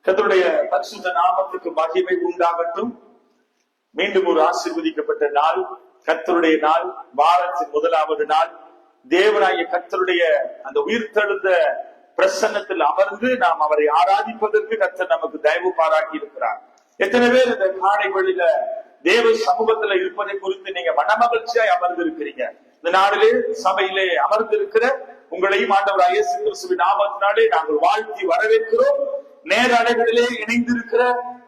கர்த்தருடைய பரிசுத்த நாமத்துக்கு மகிமை உண்டாகட்டும். மீண்டும் ஒரு ஆசீர்வதிக்கப்பட்ட நாள், கர்த்தருடைய நாள், வாரத்தின் முதலாவது நாள். தேவனாகிய கர்த்தருடைய அந்த உயிர்த்தெழுந்த பிரசன்னத்தில் அமர்ந்து நாம் அவரை ஆராதிப்பதற்கு கர்த்தர் நமக்கு தயவு பாராட்டி இருக்கிறார். எத்தனை பேர் இந்த காலை வேளையில தேவ சமூகத்துல இருப்பதை குறித்து நீங்க மனமகிழ்ச்சியாய் அமர்ந்து இருக்கிறீங்க? இந்த நாளிலே சபையிலே அமர்ந்து இருக்கிற உங்களையும் ஆண்டவராகிய இயேசு கிறிஸ்துவின் நாமத்தினாலே நாங்கள் வாழ்த்தி வரவேற்கிறோம். நேர அலைகளிலே இணைந்திருக்கிற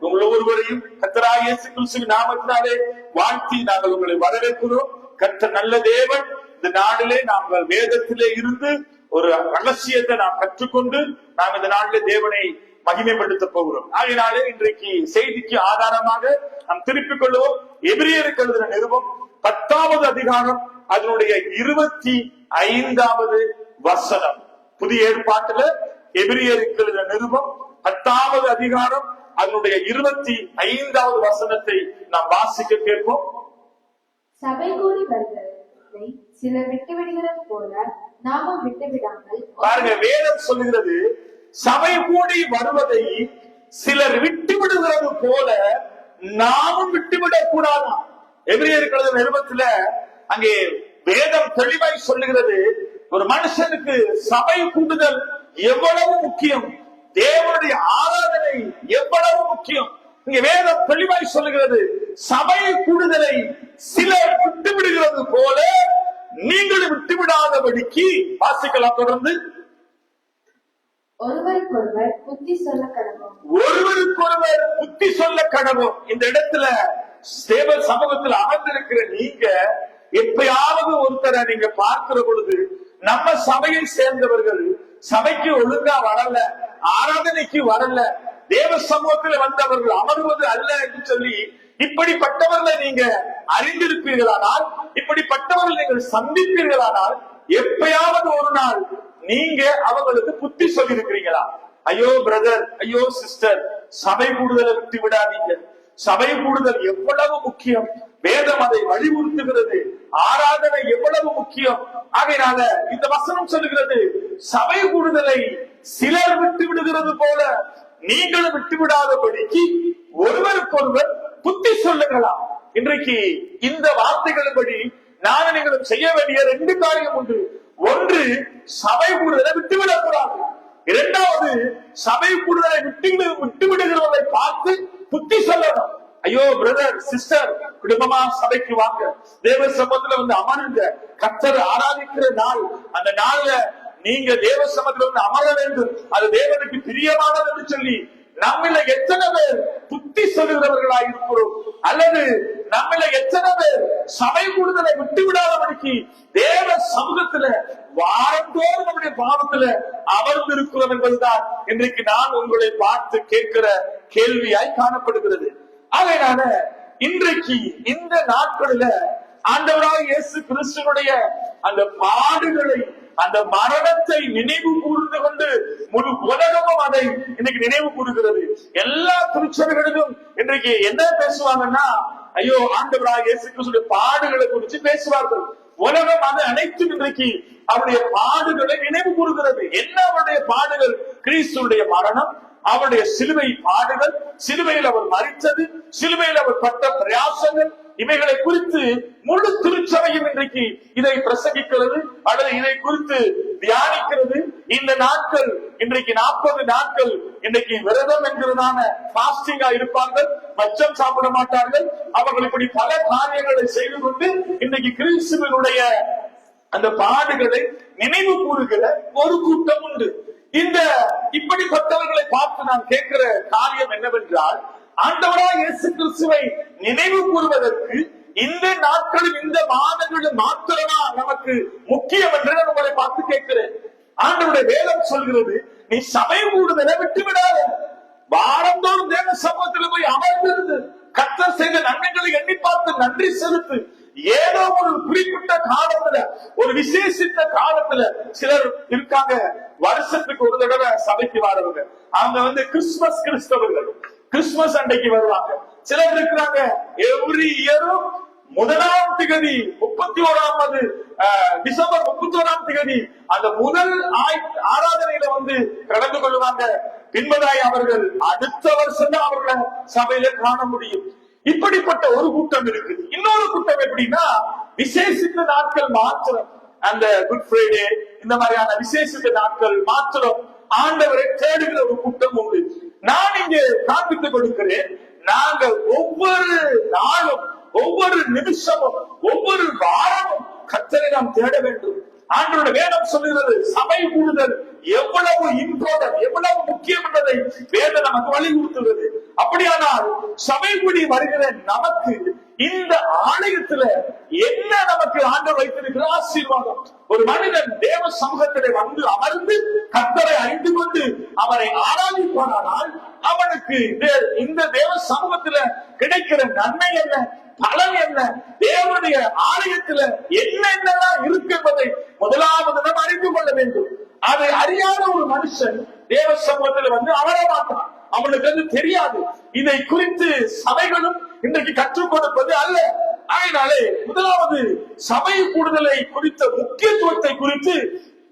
உங்கள் ஒவ்வொருவரையும் கர்த்தராகிய இயேசு கிறிஸ்துவின் நாமத்தினாலே வாழ்த்தி நாங்கள் உங்களை வரவேற்கிறோம். கர்த்தர் நல்ல தேவன். இந்த நாளிலே நாங்கள் வேதத்திலே இருந்து ஒரு ரகசியத்தை நாம் கற்றுக்கொண்டு நாம் இந்த நாளிலே தேவனை மகிமைப்படுத்த போகிறோம். ஆகையினாலே இன்றைக்கு செய்திக்கு ஆதாரமாக நாம் திருப்பிக் கொள்வோம். எபிரியருக்கு எழுதின நிருபம் 10வது அதிகாரம் அதனுடைய 25வது வசனம். புதிய ஏற்பாட்டுல எபிரியருக்கு எழுதின நிருபம் 10வது அதிகாரம் அதனுடைய 25வது வசனத்தை நாம் வாசிக்க கேட்போம். சபை கூடி வருகிறதை சிலர் விட்டுவிடுகிறது போல நாமும் விட்டுவிடாமல். பாருங்க, வேதம் சொல்லுகிறது சபை கூடி வருவதை சிலர் விட்டு விடுகிறது போல நாமும் விட்டுவிடக் கூடாதான். எபிரியருக்கு எழுதின நிருபத்துல அங்கே வேதம் தெளிவாய் சொல்லுகிறது, ஒரு மனுஷனுக்கு சபை கூடுதல் எவ்வளவு முக்கியம், தேவனுடைய ஆராதனை எவ்வளவு முக்கியம். இங்க வேதம் தெளிவாய் சொல்லுகிறது, சபை கூடுதலை சிலர் விட்டு விடுகிறது போல நீங்கள் விட்டுவிடாதபடிக்கு. வாசிக்கலாம் தொடர்ந்து. ஒருவருக்கொருவர் புத்தி சொல்ல கடவோம். ஒருவருக்கொருவர் புத்தி சொல்ல கடவோம். இந்த இடத்துல தேவ சமூகத்தில் அமர்ந்திருக்கிற நீங்க எப்பயாவது ஒருத்தரை நீங்க பார்க்கிற பொழுது, நம்ம சபையை சேர்ந்தவர்கள் சபைக்கு ஒழுங்கா வரல, ஆராதனைக்கு வரல, தேவ சமூகத்தில் வந்தவர்கள் அமர்வது அல்ல என்று சொல்லி இப்படிப்பட்டவர்களை நீங்க அறிந்திருப்பீர்களானால், இப்படிப்பட்டவர்கள் நீங்கள் சந்திப்பீர்களானால், எப்பயாவது ஒரு நாள் நீங்க அவங்களுக்கு புத்தி சொல்லி இருக்கிறீங்களா? ஐயோ பிரதர், ஐயோ சிஸ்டர், சபை கூடுதலை விட்டு விடாதீங்க. சபை கூடுதல் எவ்வளவு முக்கியம், வேதம் அதை வலியுறுத்துகிறது. ஆராதனை எவ்வளவு முக்கியம். ஆகையினால இந்த வசனம் சொல்லுகிறது, சபை கூடுதலை சிலர் விட்டு விடுகிறது போல நீங்களும் விட்டு விடாதபடிக்கு ஒருவருக்கொருவர் புத்தி சொல்லுங்களா. இன்றைக்கு இந்த வார்த்தைகளின்படி நானும் நீங்களும் செய்ய வேண்டிய 2 காரியம் உண்டு. ஒன்று, சபை கூடுதலை விட்டுவிடக் கூடாது. இரண்டாவது, சபை கூடுதலை விட்டு விடுகிறவர்களை பார்த்து புத்தி சொல்லணும். ஐயோ பிரதர் சிஸ்டர், குடும்பமா சபைக்கு வாங்க, தேவ சமூகத்துல வந்து அமருங்க. கர்த்தர் ஆராதிக்கிற நாள், அந்த நாள்ல நீங்க தேவ சமூகத்துல வந்து அமர வேண்டும், அது தேவனுக்கு பிரியமானது என்று சொல்லி நம்மள எத்தனை பேர் புத்தி சொல்லுகிறவர்களாக இருக்கிறோம்? அல்லது நம்மள எத்தனை பேர் சபை கூடுதலை விட்டு விடாதபடிக்கு தேவ சமூகத்துல வாரந்தோறும் நம்முடைய பாவத்துல அமர்ந்திருக்கிறோம் என்பதுதான் இன்றைக்கு நான் உங்களை பார்த்து கேட்கிற கேள்வியாய் காணப்படுகிறது. அதனால இன்றைக்கு இந்த நாட்களில ஆண்டவராகிய இயேசு கிறிஸ்துவினுடைய அந்த பாடுகளை, அந்த மரணத்தை நினைவு கூர்ந்து கொண்டு முழு உலகமும் அதை இன்னைக்கு நினைவு கூறுகிறது. எல்லா திருச்சபைகளிலும் இன்றைக்கு என்ன பேசுவாங்கன்னா, ஐயோ ஆண்டவராகிய இயேசு கிறிஸ்துவினுடைய பாடுகளை குறித்து பேசுவார்கள். உலகம் அது அனைத்தும் இன்றைக்கு அவருடைய பாடுகளை நினைவு கூறுகிறது. என்ன அவருடைய பாடுகள்? கிறிஸ்துடைய மரணம், அவருடைய சிலுவை பாடுகள், சிலுவையில் அவர் மரித்தது, சிலுவையில் அவர் பட்ட பிரயாசங்கள், இவைகளை குறித்து முழு திருச்சபையும் இன்றைக்கு இதை பிரசங்கிக்கிறது அல்லது இதை குறித்து தியானிக்கிறது. இந்த நாட்கள் இன்றைக்கு 40 நாட்கள் இன்றைக்கு விரதம் என்கிறதான பாஸ்டிங்கா இருப்பார்கள், மச்சம் சாப்பிட மாட்டார்கள். அவர்கள் இப்படி பல காரியங்களை செய்து கொண்டு இன்றைக்கு கிறிஸ்துவினுடைய அந்த பாடுகளை நினைவு கூறுகிற ஒரு கூட்டம் உண்டு. இந்த இப்படிப்பட்டவர்களை பார்த்து நான் கேட்கிற காரியம் என்னவென்றால், ஆண்டவராகிய இயேசு கிறிஸ்துவை நினைவு கூறுவதற்கு இந்த நாட்களும் இந்த மாதங்களும் மாத்திரமா நமக்கு முக்கியம் என்று நான் உங்களை பார்த்து கேட்கிறேன். ஆண்டவருடைய வேதம் சொல்கிறது, நீ சபை கூடுதலை விட்டு விடாத. வாரந்தோறும் தேவ சமூகத்தில் போய் அமர்ந்திருந்து கர்த்தர் செய்த நன்மைகளை எண்ணி பார்த்து நன்றி செலுத்து. ஏதோ ஒரு குறிப்பிட்ட காலத்துல, ஒரு விசேஷித்த காலத்துல சிலர் இருக்காங்க, வருஷத்துக்கு ஒரு தடவை சபைக்கு வரவங்க. அவங்க வந்து கிறிஸ்துமஸ் கிறிஸ்தவர்கள், கிறிஸ்துமஸ் அன்றைக்கு வருவாங்க. சிலர் இருக்கிறாங்க எவ்ரி இயரும் முதலாம் திகதி 31 டிசம்பர் 31 அந்த முதல் ஆராதனையில வந்து கலந்து கொள்வாங்க. பின்பதாய் அவர்கள் அடுத்த வருஷம் தான் அவர்களை சபையில காண முடியும். இப்படிப்பட்ட ஒரு கூட்டம் இருக்குது. இன்னொரு கூட்டம் எப்படின்னா, விசேஷித்த நாட்கள் மாத்திரம், அந்த குட் ஃப்ரைடே இந்த மாதிரியான விசேஷித்த நாட்கள் மாத்திரம் ஆண்டவரை தேடுகிற ஒரு கூட்டம் உண்டு. நான் இங்கே காண்பித்துக் கொடுக்கிறேன். நாங்கள் ஒவ்வொரு நாளும், ஒவ்வொரு நிமிஷமும், ஒவ்வொரு வாரமும் கர்த்தரை நாம் தேட வேண்டும். ஆண்டவருடைய வேதம் சொல்லுகிறது, சபை கூடுதல் எவ்வளவு இம்பார்ட்டன்ட், எவ்வளவு முக்கியம் என்பதை வேதம் நமக்கு வலியுறுத்துகிறது. அப்படியானால் சபை கூடி வருகிற நமக்கு இந்த ஆலயத்துல என்ன நமக்கு ஆண்டவர் வைத்திருக்கிற ஆசீர்வாதம்? ஒரு மனிதன் தேவ சமூகத்திலே வந்து அமர்ந்து கர்த்தரை அறிந்து கொண்டு அவரை ஆராதிப்பானால் அவனுக்கு இந்த தேவ சமூகத்துல கிடைக்கிற நன்மை என்ன, பலன் என்ன, தேவனுடைய ஆலயத்துல என்னென்னலாம் இருக்கு என்பதை முதலாவது நாம் அறிந்து கொள்ள வேண்டும். அதை அறியாத ஒரு மனுஷன் தேவ சமூகத்தில் வந்து அமர மாட்டான். அவனுக்கு அது தெரியாது. இதை குறித்து சபைகளும் இன்றைக்கு கற்றுக் கொடுப்பது அல்ல. ஆகையினாலே முதலாவது சபை கூடுதலை குறித்த முக்கியத்துவத்தை குறித்து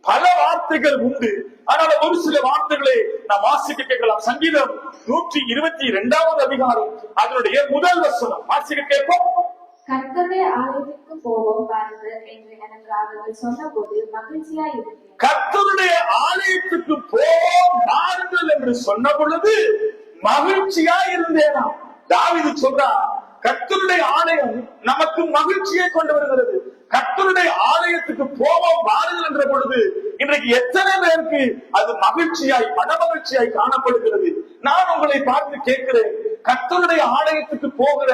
பல வார்த்தைகள் உண்டு. ஆனால் ஒரு சில வார்த்தைகளை நாம் வாசிக்க கேட்கலாம். சங்கீதம் 122 அதிகாரம் அதனுடைய முதல் வசனம் வாசிக்க கேட்போம். கர்த்தருடைய ஆலயத்திற்கு போவோம் பாருங்கள் என்று எனக்கு அவர்கள் சொன்னபோது மகிழ்ச்சியாய் இருந்தேன். கர்த்தருடைய ஆலயத்துக்கு போவோம் பாருங்கள் என்று சொன்ன பொழுது மகிழ்ச்சியாய் இருந்தேனா? தாவீது சொல்றார், கர்த்தருடைய ஆலயம் நமக்கு மகிழ்ச்சியை கொண்டு வருகிறது. கர்த்தருடைய ஆலயத்துக்கு போவோம் பாருங்கள் என்ற பொழுது இன்றைக்கு எத்தனை பேருக்கு அது மகிழ்ச்சியாய், மனமகிழ்ச்சியாய் காணப்படுகிறது? நான் உங்களை பார்த்து கேட்கிறேன், கர்த்தருடைய ஆலயத்துக்கு போகிற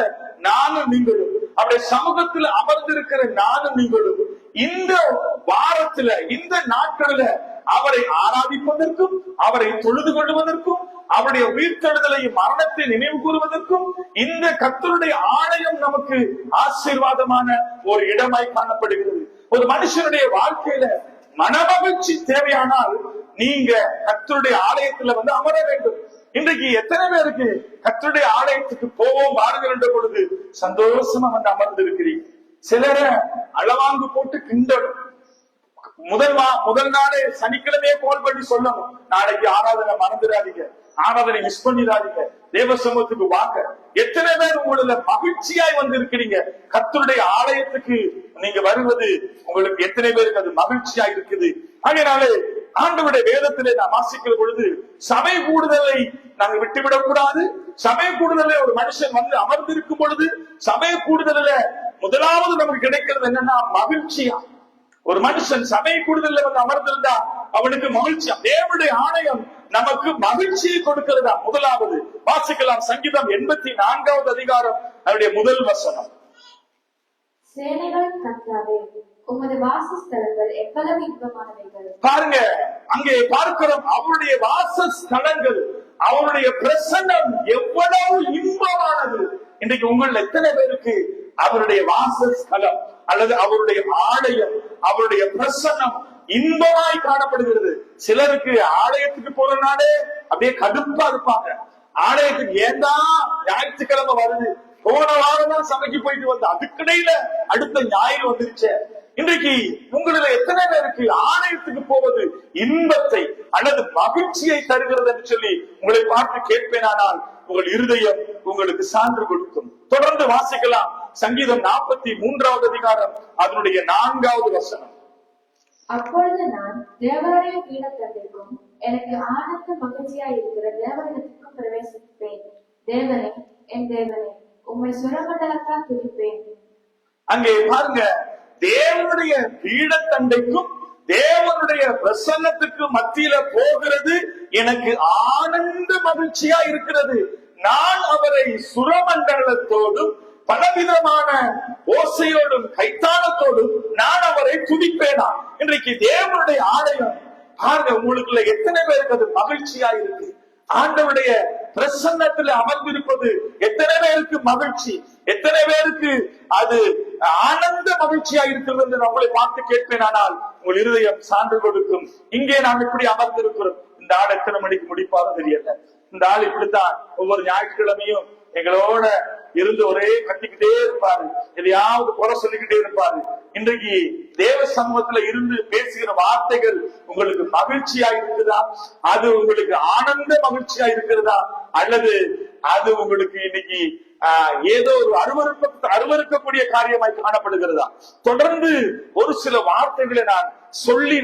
நானும் நீங்களும், அவருடைய சமூகத்தில் அமர்ந்திருக்கிற நானும் நீங்களும் இந்த வாரத்துல, இந்த நாட்களில அவரை ஆராதிப்பதற்கும், அவரை தொழுது கொள்வதற்கும், அவருடைய உயிர்த்தெழுதலையும் மரணத்தை நினைவு கூறுவதற்கும் இந்த கர்த்தருடைய ஆலயம் நமக்கு ஆசீர்வாதமான ஒரு இடமாய் காணப்படுகிறது. ஒரு மனுஷனுடைய வாழ்க்கையில மனமகிழ்ச்சி தேவையானால் நீங்க கர்த்தருடைய ஆலயத்துல வந்து அமர வேண்டும். இன்றைக்கு எத்தனை பேருக்கு கர்த்தருடைய ஆலயத்துக்கு போவோம் வாருங்கள் என்ற பொழுது சந்தோஷமா வந்து அமர்ந்து இருக்கிறீங்க? சிலரை அளவாங்கு போட்டு கிண்டணும். முதல் நாளே சனிக்கிழமையே கால் பண்ணி சொல்லணும், நாளைக்கு ஆராதனை மறந்துடாதீங்க, ஆராதனை மிஸ் பண்ணிடாதீங்க, தேவ சமூகத்துக்கு வாங்க. எத்தனை பேர் உங்களோட மகிழ்ச்சியாய் வந்து இருக்கிறீங்க? கர்த்தருடைய ஆலயத்துக்கு நீங்க வருவது உங்களுக்கு எத்தனை பேருக்கு அது மகிழ்ச்சியா இருக்குது? அதனாலே ஆண்டவருடைய வேதத்திலே நாம் வாசிக்கிற பொழுது சபை கூடுதலை நாங்க விட்டுவிடக் கூடாது. சபை கூடுதலை ஒரு மனுஷன் வந்து அமர்ந்திருக்கும் பொழுது சபை கூடுதல முதலாவது நமக்கு கிடைக்கிறது என்னன்னா மகிழ்ச்சியா. ஒரு மனுஷன் சபை கூடுதல்ல வந்து அமர்ந்திருந்தா அவனுக்கு மகிழ்ச்சியா. தேவனுடைய ஆலயம் நமக்கு மகிழ்ச்சியை கொடுக்கிறதா? முதலாவது வாசிக்கலாம். சங்கீதம் 84 அதிகாரம் அதனுடைய முதல் வசனம். சேனைகளின் கர்த்தாவே, உமது வாசஸ்தலங்கள் எவ்வளவு இன்பமானவைகள். பாருங்க, அங்கே பார்க்கிறோம் அவருடைய வாசஸ்தலங்கள், அவருடைய பிரசன்னம் எவ்வளவு இன்பமானது. இன்றைக்கு உங்கள் எத்தனை பேருக்கு அவருடைய வாசஸ்தலம் அல்லது அவருடைய ஆலயம், அவருடைய பிரசன்னம் இன்பமாய் காணப்படுகிறது? சிலருக்கு ஆலயத்துக்கு போறதுனாலே அப்படியே கடுப்பா இருப்பாங்க. ஆலயத்துக்கு ஏண்டா ஞாயிற்றுக்கிழமை வருது, போன வாரம் தான் சபைக்கு போயிட்டு வந்து அதுக்கிடையில அடுத்த ஞாயிறு வந்துருச்சு. இன்றைக்கு உங்களில எத்தனை பேருக்கு ஆலயத்துக்கு போவது இன்பத்தை அல்லது மகிழ்ச்சியை தருகிறது என்று சொல்லி உங்களை பார்த்து கேட்பேனானால் உங்கள் இருதயம் உங்களுக்கு சான்று கொடுக்கும். தொடர்ந்து வாசிக்கலாம். சங்கீதம் 43 அதிகாரம் அதனுடைய 4வது வசனம். அப்பொழுது நான் தேவனுடைய பீடத்தண்டிற்கும் எனக்கு ஆனந்த மகிழ்ச்சியாய் இருக்கிற தேவனிடத்திற்கும் பிரவேசிப்பேன். தேவனே, என் தேவனே, உம்மை சுரமண்டலத்தால் துதிப்பேன். அங்கே பாருங்க, தேவனுடைய பீடத்தண்டைக்கும் தேவனுடைய பிரசன்னத்துக்கு மத்தியில போகிறது எனக்கு ஆனந்த மகிழ்ச்சியா இருக்கிறது. நான் அவரை சுரமண்டலத்தோடும் பலவிதமான ஓசையோடும் கைத்தாளத்தோடும் நான் அவரை துதிப்பேனா. இன்றைக்கு தேவனுடைய ஆலயம் பாருங்க, உங்களுக்குள்ள எத்தனை பேருக்கு அது மகிழ்ச்சியா இருக்கு? ஆண்டவருடைய பிரசன்னத்தில் அமர்ந்திருப்பது எத்தனை பேருக்கு மகிழ்ச்சி, எத்தனை பேருக்கு அது ஆனந்த மகிழ்ச்சியா இருக்கிறது என்று நம்மளை பார்த்து கேட்பேனானால் உங்கள் இருதயம் சான்று கொடுக்கும். இங்கே நாம் இப்படி அமர்ந்திருக்கிறோம். இந்த ஆள் எத்தனை மணிக்கு முடிப்பாலும் தெரியல. இந்த ஆள் இப்படித்தான் ஒவ்வொரு ஞாயிற்றுக்கிழமையும் எங்களோட இருந்து ஒரே கட்டிக்கிட்டே இருப்பாரு, எதையாவது குறை சொல்லிக்கிட்டே இருப்பாரு. இன்றைக்கு தேவ சமூகத்துல இருந்து பேசுகிற வார்த்தைகள் உங்களுக்கு மகிழ்ச்சியா இருக்குதா? அது உங்களுக்கு ஆனந்த மகிழ்ச்சியா இருக்கிறதா? அல்லது அது உங்களுக்கு இன்னைக்கு ஏதோ ஒரு அருவருக்கக்கூடிய காரியமாய் காணப்படுகிறதா? தொடர்ந்து ஒரு சில வார்த்தைகளை நான் சொல்லி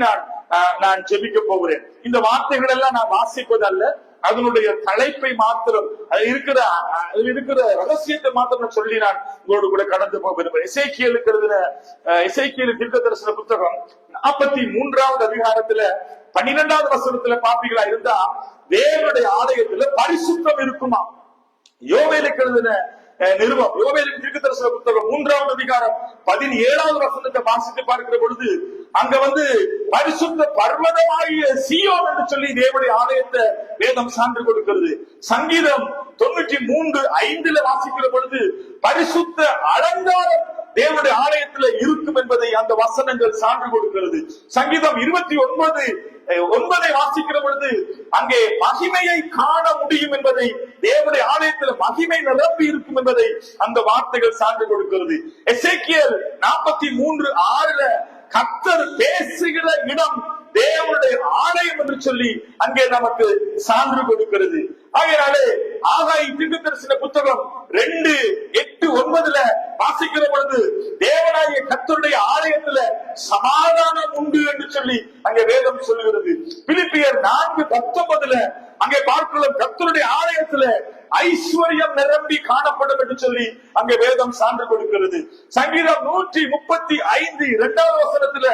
நான் ஜெபிக்க போகிறேன். இந்த வார்த்தைகள் எல்லாம் நான் வாசிப்பதல்ல, அதனுடைய தலைப்பை மாத்திரம், அதில் இருக்கிற ரகசியத்தை மாத்திரம் சொல்லி நான் உங்களோடு கூட கடந்து போக விரும்புகிறேன். எசேக்கியேல் தீர்க்கதரிசன புத்தகம் 43வது அதிகாரத்துல 12வது வசனத்துல பாப்பீங்களா இருந்தா, தேவனுடைய ஆலயத்துல பரிசுத்தம் இருக்குமா? யோவேலுக்கு எழுதின நிருபம், யோவேலின் தீர்க்கதரிசன புத்தகம் 3வது அதிகாரம் 17வது வசனத்தை வாசித்து பார்க்கிற பொழுது, அங்க பரிசுத்த பர்வதமாகிய சீயோன் என்று சொல்லி தேவனுடைய ஆலயத்தை வேதம் சான்று கொடுக்கிறது. சங்கீதம் 93:5 வாசிக்கிற பொழுது, பரிசுத்த அலங்காரம் தேவனுடைய ஆலயத்துல இருக்கும் என்பதை அந்த வசனங்கள் சான்று கொடுக்கிறது. சங்கீதம் 29:9 வாசிக்கிற பொழுது, அங்கே மகிமையை காண முடியும் என்பதை, தேவனுடைய ஆலயத்தில் மகிமை நிரம்பி இருக்கும் என்பதை அந்த வார்த்தைகள் சான்று கொடுக்கிறது. எசேக்கியேல் 43:6 கர்த்தர் பேசுகிற இடம் தேவனுடைய ஆலயம் என்று சொல்லி அங்கே நமக்கு சான்று கொடுக்கிறது. ஆகையாலே ஆகாய் தீர்க்கதரிசன புத்தகம் 2:8-9 வாசிக்கிற பொழுது, தேவனாகிய கர்த்தருடைய ஆலயத்துல சமாதானம் உண்டு என்று சொல்லி அங்கே வேதம் சொல்லுகிறது. பிலிப்பியர் 4:19 அங்கே பார்க்கிறோம், கர்த்தருடைய ஆலயத்துல ஐஸ்வர்யம் நிரம்பி காணப்படும் என்று சொல்லி அங்கே வேதம் சான்று கொடுக்கிறது. சங்கீதம் 135 2வது வசனத்துல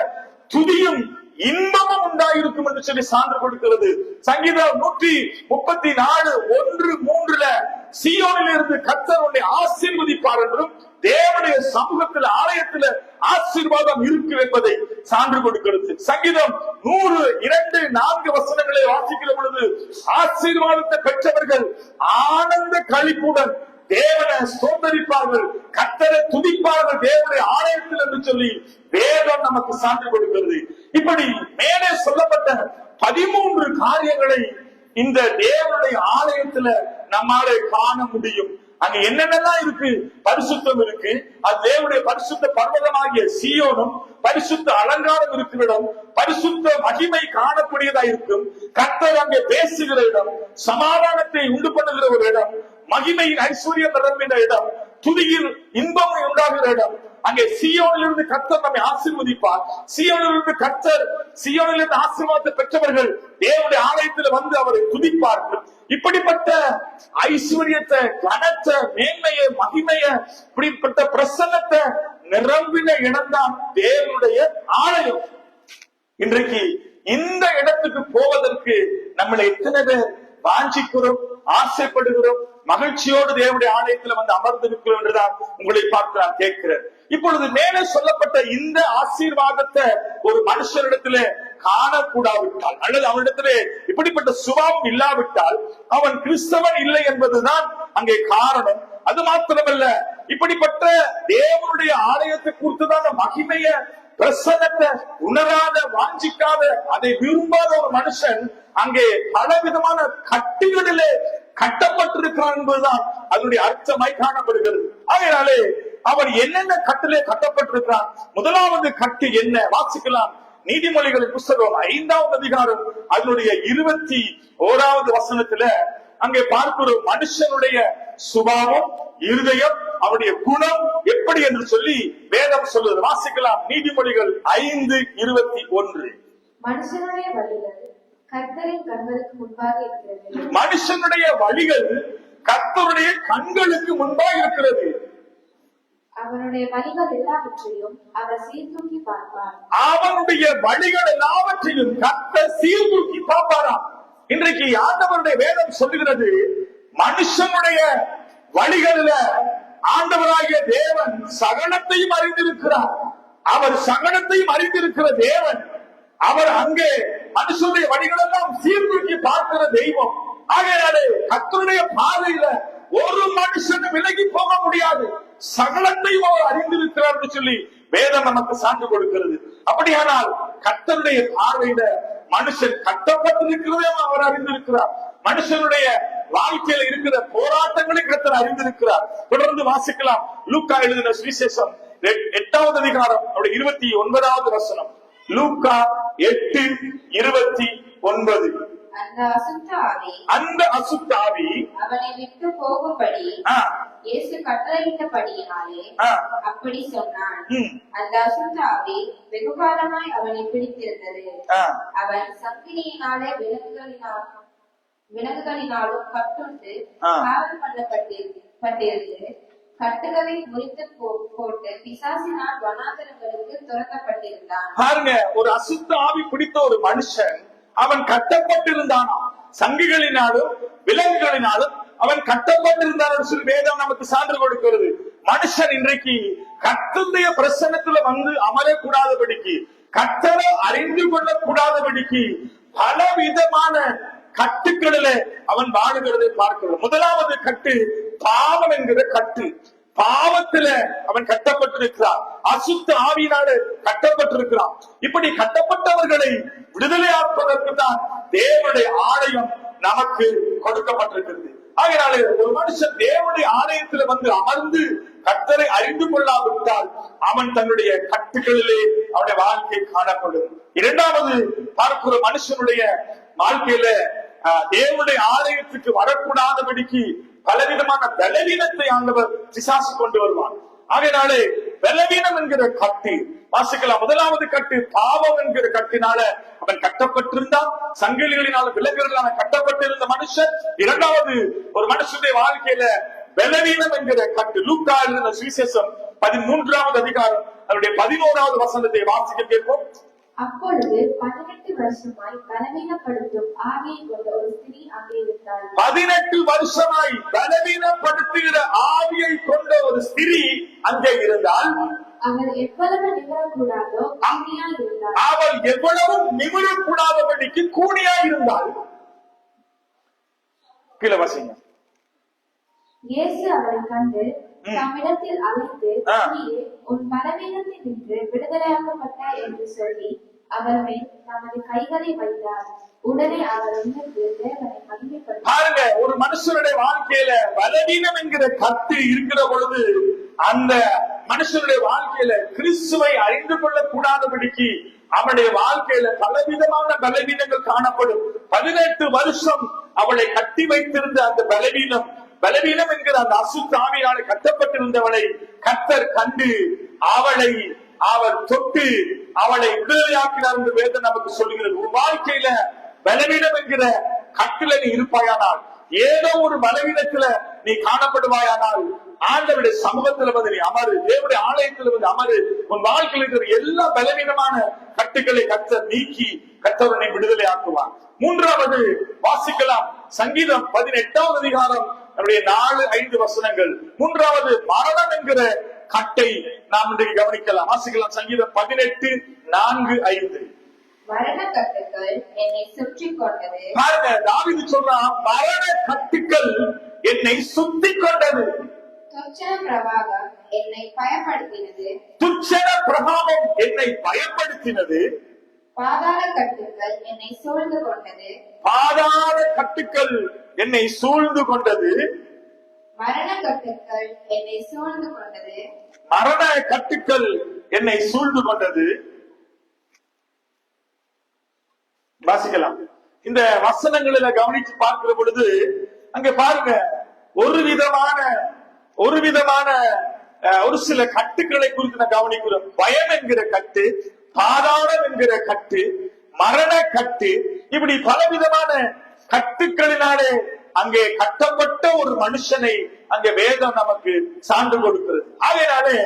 துதியும் இன்பமும் உண்டாயிருக்கும் என்று சொல்லி சான்று கொடுக்கிறது. சங்கீதம் 134:1-3 சீயோனில் இருந்து கர்த்தர் உன்னை ஆசீர்வதிப்பார் என்றும், தேவனுடைய சமூகத்தில் ஆலயத்தில் ஆசீர்வாதம் இருக்கு என்பதை சான்று கொடுக்கிறது. சங்கீதம் 102-4 வசனங்களை வாசிக்கிற பொழுது, ஆசீர்வாதத்தை பெற்றவர்கள் ஆனந்த களிப்புடன் தேவனை ஸ்தோத்தரிப்பார்கள், கர்த்தரை துதிப்பார்கள் தேவனுடைய ஆலயத்தில் என்று சொல்லி வேதம் நமக்கு சான்று கொடுக்கிறது. இப்படி மேலே சொல்லப்பட்ட 13 காரியங்களை இந்த தேவனுடைய ஆலயத்துல நம்மாலே காண முடியும். அங்க என்னென்னலாம் இருக்கு? பரிசுத்தம் இருக்கு, அது தேவனுடைய பரிசுத்த பர்வதமாகிய சீயோனும், பரிசுத்த அலங்காரம் இருக்கிற இடம், பரிசுத்த மகிமை காணக்கூடியதா இருக்கும், கர்த்தர் அங்கே பேசுகிற இடம், சமாதானத்தை உண்டு பண்ணுகிற ஒரு இடம், மகிமையின் ஐஸ்வர்யம் நிரம்பின இடம், துதியில் இன்பம் உண்டாகிற இடம். அங்கே சீயோனிலிருந்து கர்த்தர் நம்மை ஆசீர்வதிப்பார். சீயோனிலிருந்து ஆசீர்வாதத்தை பெற்றவர்கள் தேவனுடைய ஆலயத்தில் அவரை துதிப்பார்கள். இப்படிப்பட்ட ஐஸ்வர்யத்தை, கனத்தை, மேன்மையை, மகிமைய, இப்படிப்பட்ட பிரசன்னத்தை நிரம்பின இடம்தான் தேவனுடைய ஆலயம். இன்றைக்கு இந்த இடத்துக்கு போவதற்கு நம்மளை எத்தனை பேர் வாஞ்சிக்கிறோம், ஆசைப்படுகிறோம், மகிழ்ச்சியோடு தேவனுடைய ஆலயத்தில் அமர்ந்திருக்கிறோம் என்றுதான் உங்களை பார்த்து நான் கேட்கிறேன். இப்பொழுது மேலே சொல்லப்பட்ட இந்த ஆசீர்வாதத்தை ஒரு மனுஷனிடத்துல காணக்கூடாவிட்டால், அல்லது அவனிடத்திலே இப்படிப்பட்ட சுபாவம் இல்லாவிட்டால், அவன் கிறிஸ்தவன் இல்லை என்பதுதான் அங்கே காரணம். அது மாத்திரமல்ல, இப்படிப்பட்ட தேவனுடைய ஆலயத்தை குறித்துதான் மகிமைய, பிரசன்னத்தை உணராத, வாஞ்சிக்காத, அதை விரும்பாத ஒரு மனுஷன் அங்கே பலவிதமான கட்டிகளிலே கட்டப்பட்டிருக்கிறான் என்பதுதான் அதனுடைய அர்த்தமாய் காணப்படுகிறது. ஆகையாலே அவன் என்னென்ன கட்டிலே கட்டப்பட்டிருக்கிறான்? முதலாவது கட்டு என்ன? வாசிக்கலாம். நீதிமொழிகளின் புஸ்தகம் 5வது அதிகாரம் அதனுடைய 21வது வசனத்துல அங்கே பார்க்கிறோம், மனுஷனுடைய சுபாவம், இருதயம், அவருடைய குணம் எப்படி என்று சொல்லி வேதம் சொல்லுது. வாசிக்கலாம். நீதிமொழிகள் 5:21. மனுஷனுடைய வழிகள் கர்த்தரின் கண்களுக்கு முன்பாக இருக்கிறது. மனுஷனுடைய வழிகள் கர்த்தருடைய கண்களுக்கு முன்பாக இருக்கிறது. அவனுடைய வழிகள் எல்லாவற்றையும் அவர் சீர்தூக்கி பார்ப்பார். அவனுடைய வழிகள் எல்லாவற்றையும் கர்த்தர் சீர்தூக்கி பார்ப்பாராம். இன்றைக்கு ஆண்டவருடைய வேதம் சொல்லுகிறது, மனுஷனுடைய வழிகளில ஆண்டவராகிய தேவன் சகலத்தையும் அறிந்திருக்கிறார். அவர் சகலத்தையும் அறிந்திருக்கிற தேவன். அவர் அங்கே மனுஷனுடைய வழிகளெல்லாம் சீர்தூக்கி பார்க்கிற தெய்வம். ஆகையாலே கர்த்தருடைய பார்வையில ஒரு மனுஷன் விலகி போக முடியாது. சகலத்தையும் அவர் அறிந்திருக்கிறார் என்று சொல்லி வேதம் நமக்கு சான்று கொடுக்கிறது. அப்படியானால் கர்த்தருடைய பார்வையில மனுஷன் கட்டப்பட்டிருக்கிறதையும் அவர் அறிந்திருக்கிறார். மனுஷனுடைய வாழ்க்கையில இருக்கிற போராட்டங்களை கர்த்தர் அறிந்திருக்கிறார். தொடர்ந்து வாசிக்கலாம். லூக்கா எழுதின சுவிசேஷம் 8வது அதிகாரம் 29வது வசனம். லூக்கா 8:29. அந்த அசுத்த ஆவி அவனை விட்டு போகும்படி இயேசு கட்டளையிட்டபடியினாலே அப்படி சொன்னான். அந்த அசுத்த ஆவி வெகுகாலமாய் அவனை பிடித்திருந்தது. அவன் சங்கிலியினாலே விலங்குகளினாலும் கட்டுண்டு காவல் பண்ணப்பட்டிருந்து கட்டுகளை முறித்து போட்டு பிசாசினால் வனாந்தரங்களுக்கு துரத்தப்பட்டிருந்தான். பாருங்க, ஒரு அசுத்த ஆவி பிடித்த ஒரு மனுஷன் அவன் கட்டப்பட்டிருந்தானா, சங்கிகளினாலும் விலங்குகளினாலும் அவன் கட்டப்பட்டிருந்தான் சொல்லி வேதம் நமக்கு சான்று கொடுக்கிறது. மனுஷன் இன்றைக்கு கர்த்தருடைய பிரசன்னத்துல வந்து அமரக்கூடாதபடிக்கு, கர்த்தரை அறிந்து கொள்ளக்கூடாதபடிக்கு பலவிதமான கட்டுக்களிலே அவன் வாழுகிறதை பார்க்கிறோம். முதலாவது கட்டு பாவம் என்கிற கட்டு. பாவத்தில அவன் கட்டப்பட்டிருக்கிறான், அசுத்த ஆவியினாலே கட்டப்பட்டிருக்கிறான். இப்படி கட்டப்பட்டவர்களை விடுதலையாக்குவதற்கு தான் தேவனுடைய ஆலயம் நமக்கு கொடுக்கப்பட்டிருக்கிறது. ஆகையாலே ஒரு மனுஷன் தேவனுடைய ஆலயத்துல வந்து அமர்ந்து கர்த்தரை அறிந்து கொள்ளாவிட்டால் அவன் தன்னுடைய கட்டுகளிலே அவனுடைய வாழ்க்கை காணப்படும். இரண்டாவது பார்க்கிற மனுஷனுடைய வாழ்க்கையில தேவனுடைய ஆலயத்துக்கு வரக்கூடாதபடிக்கு பலவிதமான பலவீனத்தை ஆண்டவர் பிசாசு கொண்டு வருவான். ஆகையினாலே பலவீனம் என்கிற கட்டு வாசிக்கலாம். முதலாவது கட்டு பாவம் என்கிற கட்டினால அவன் கட்டப்பட்டிருந்தான், சங்கிலிகளினால விலங்குகளால கட்டப்பட்டிருந்த மனுஷன். இரண்டாவது, ஒரு மனுஷனுடைய வாழ்க்கையில பலவீனம் என்கிற கட்டு. லூக்கா எழுதின சுவிசேஷம் 13வது அதிகாரம் அவருடைய 11வது வசனத்தை வாசிக்க கேட்போம். அப்பொழுது 18 வருஷமாய் பலவீனப்படுத்தும் ஆவியை கொண்ட ஒரு ஸ்திரீ அங்கே இருந்தாள். 18 வருஷமாய் பலவீனப்படுத்துகிற ஆவியை கொண்ட ஒரு ஸ்திரீ அங்கே இருந்தால் அவள் எவ்வளவு நிமிரக்கூடாதோ கூடியாய் இருந்தாள். அவள் எவ்வளவு நிமிரக்கூடாதபடிக்கு கூடியாய் இருந்தாள். கீழே வாசிங்க. இயேசு அவளை கண்டு தம்மிடத்தில் அழைத்து, உன் பலவீனத்தில் நின்று விடுதலையாக்கப்பட்டாய் என்று சொல்லி அவள் மேல் தமது கைகளை வைத்தார். உடனே அவர் எழுந்து தேவனை மகிமைப்படுத்தினார். பாருங்க, ஒரு மனுஷனுடைய வாழ்க்கையில பலவீனம் என்கிற கட்டு இருக்கிற பொழுது அந்த மனுஷனுடைய வாழ்க்கையில கிறிஸ்துவை அறிந்து கொள்ள கூடாதபடிக்கு அவனுடைய வாழ்க்கையில பலவிதமான பலவீனங்கள் காணப்படும். 18 வருஷம் அவளை கட்டி வைத்திருந்த அந்த பலவீனம் என்கிற அந்த அசுத்த ஆவியால் கட்டப்பட்டிருந்தவளை கர்த்தர் கண்டு அவளை அவர் தொட்டு அவளை விடுதலையாக்கினார் என்று வேதம் நமக்கு சொல்லுகிறது. ஒரு வாழ்க்கையில பலவீனம் என்கிற கட்டில நீ இருப்பாயானால், ஏதோ ஒரு பலவீனத்துல நீ காணப்படுவாயானால், ஆண்டவருடைய சமூகத்துல வந்து நீ அமரு, தேவனுடைய ஆலயத்துல வந்து அமரு. உன் வாழ்க்கையில் இருக்கிற எல்லா பலவீனமான கட்டுக்களை கர்த்தர் நீக்கி கர்த்தர் உன்னை விடுதலை ஆக்குவார். மூன்றாவது வாசிக்கலாம். சங்கீதம் 18வது அதிகாரம் 4-5 வசனங்கள். மூன்றாவது மரணம் என்கிற கட்டை நாம் இன்றைக்கு கவனிக்கலாம். வாசிக்கலாம். சங்கீதம் 18:4-5. மரண கட்டுக்கள் என்னை சுற்றி கொண்டது. பாருங்க, தாவீது சொல்றான், மரண கட்டுக்கள் என்னை சுத்தி கொண்டது. துச்சன பிரவாகம் என்னை பயப்படுத்தினது. துச்சன பிரபாவம் என்னை பயப்படுத்தினது. பாதாள கட்டுக்கள் என்னை சூழ்ந்து கொண்டது. பாதாள கட்டுக்கள் என்னை சூழ்ந்து கொண்டது. மரண கட்டுக்கள் என்னை சூழ்ந்து கொண்டது. மரண கட்டுக்கள் என்னை சூழ்ந்து கொண்டது. வாசிக்கலாம். இந்த வசனங்களில கவனித்து பார்க்கிற பொழுது அங்க பாருங்க, ஒரு சில கட்டுக்களை குறித்து நான் கவனிக்கிறோம். பயம் என்கிற கட்டு, பாதாளம் என்கிற கட்டு, மரண கட்டு, இப்படி பலவிதமான கட்டுக்களினாலே அங்கே கட்டப்பட்ட ஒரு மனுஷனை அங்கே வேதம் நமக்கு சான்று கொடுக்கிறது. ஆகையினாலே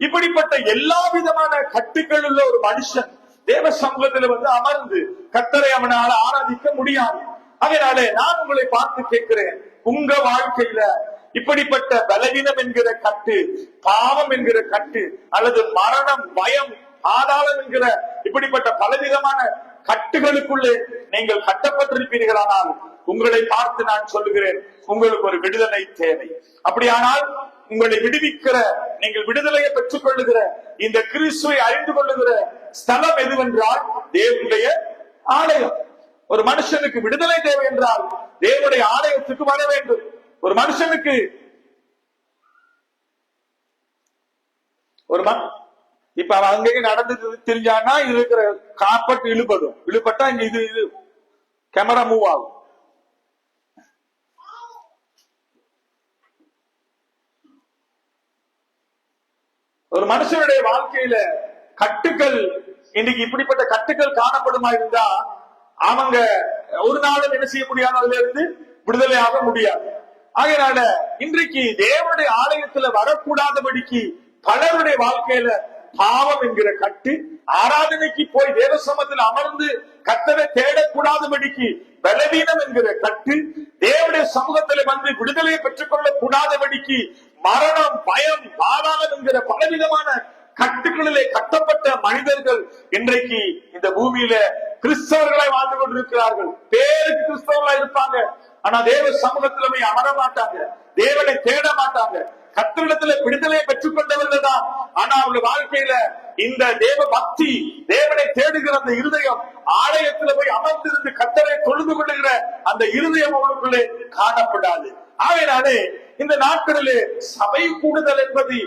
இப்படிப்பட்ட எல்லா விதமான கட்டுக்கள் உள்ள ஒரு மனுஷன் தேவ சமூகத்தில் வந்து அமர்ந்து கர்த்தரை அவனால ஆராதிக்க முடியாது. அதனாலே நான் உங்களை பார்த்து கேட்கிறேன், உங்க வாழ்க்கையில இப்படிப்பட்ட பலவீனம் என்கிற கட்டு, பாவம் என்கிற கட்டு, அல்லது மரணம், பயம், ஆதாளம் என்கிற இப்படிப்பட்ட பலவிதமான கட்டுகளுக்குள்ளே நீங்கள் கட்டப்பட்டிருப்பீர்களானால் உங்களை பார்த்து நான் சொல்லுகிறேன், உங்களுக்கு ஒரு விடுதலை தேவை. அப்படியானால் உங்களை விடுவிக்கிற, நீங்கள் விடுதலையை பெற்றுக் கொள்ளுகிற, இந்த கிறிஸ்துவை அறிந்து கொள்ளுகிற ஸ்தலம் எதுவென்றால் தேவனுடைய ஆலயம். ஒரு மனுஷனுக்கு விடுதலை தேவை என்றால் தேவனுடைய ஆலயத்துக்கு வர வேண்டும். ஒரு மனுஷனுக்கு இப்ப அவன் அங்கேயே நடந்து தெரிஞ்சான்னா இது இருக்கிற காப்பட் இழுபட்டா இங்க இது கேமரா மூவ் ஆகும். ஒரு மனுஷனுடைய வாழ்க்கையில கட்டுக்கள், இன்னைக்கு இப்படிப்பட்ட கட்டுக்கள் காணப்படுமா இருந்தா அவங்க ஒரு நாளும் என்ன செய்ய முடியாது, அதுல இருந்து விடுதலை ஆக முடியாது. ஆகையினால இன்றைக்கு தேவனுடைய ஆலயத்துல வரக்கூடாதபடிக்கு பலருடைய வாழ்க்கையில பாவம் என்கிற கட்டு, ஆராதனைக்கு போய் தேவ சமூகத்தில் அமர்ந்து கர்த்தரை தேடக்கூடாதபடிக்கு பலவீனம் என்கிற கட்டு, தேவனுடைய சமூகத்துல வந்து விடுதலையை பெற்றுக் கொள்ள கூடாதபடிக்கு மரணம், பயம், பாதாளம் என்கிற பலவிதமான கட்டுகளிலே கட்டப்பட்ட மனிதர்கள் இன்றைக்கு இந்த பூமியில கிறிஸ்தவர்களாய் வாழ்ந்து கொண்டிருக்கிறார்கள். பேருக்கு கிறிஸ்தவர்களா இருப்பாங்க, ஆனா தேவ சமூகத்துல போய் அமர மாட்டாங்க, தேவனை தேட மாட்டாங்க. கர்த்தரிடத்துல விடுதலையை பெற்றுக் கொண்டவர்கள் தான், ஆனா அவங்க வாழ்க்கையில இந்த தேவ பக்தி, தேவனை தேடுகிற அந்த இருதயம், ஆலயத்துல போய் அமர்ந்திருந்து கர்த்தரை தொழுது கொள்ளுகிற அந்த இருதயம் அவர்களுக்குள்ளே காணப்படாது. ஆகையினாலே இந்த நாட்களிலே சபை கூடுதல் என்பது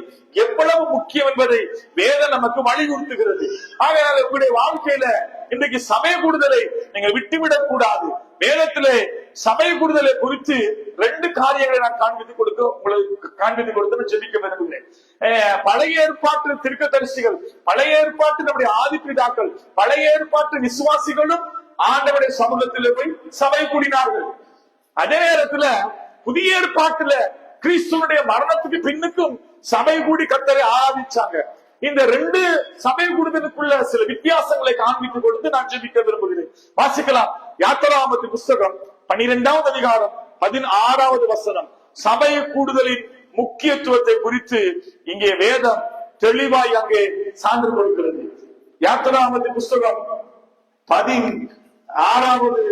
எவ்வளவு முக்கியம் என்பதை வேதம் நமக்கு வலியுறுத்துகிறது. ஆகையால் உங்களுடைய வாழ்க்கையில இன்றைக்கு சபை கூடுதலை நீங்க விட்டுவிடக் கூடாது. வேதத்திலே சபை கூடுதலை குறித்து 2 காரியங்களை நான் காண்பித்துக் கொடுத்து ஜெபிக்க விரும்புகிறேன். பழைய ஏற்பாட்டு தீர்க்கதரிசிகள், பழைய ஏற்பாட்டு நம்முடைய ஆதிபிதாக்கள், பழைய ஏற்பாட்டு விசுவாசிகளும் ஆண்டவருடைய சமூகத்திலே போய் சபை கூடினார்கள். அதே நேரத்துல புதிய ஏற்பாட்டுல கிறிஸ்துவனுடைய மரணத்துக்கு பின்னுக்கும் சபை கூடி கர்த்தரை ஆராதிச்சாங்க. இந்த 2 சபை கூடுதலுக்குள்ள சில வித்தியாசங்களை காண்பித்துக் கொடுத்து நான் ஜெபிக்க விரும்புகிறேன். வாசிக்கலாம். யாத்திராகமத்தின் புஸ்தகம் 12வது அதிகாரம் 16வது வசனம். சபை கூடுதலின் முக்கியத்துவத்தை குறித்து இங்கே வேதம் தெளிவாய் அங்கே சான்று கொடுக்கிறது. யாத்திராகமத்தின் புஸ்தகம் 12வது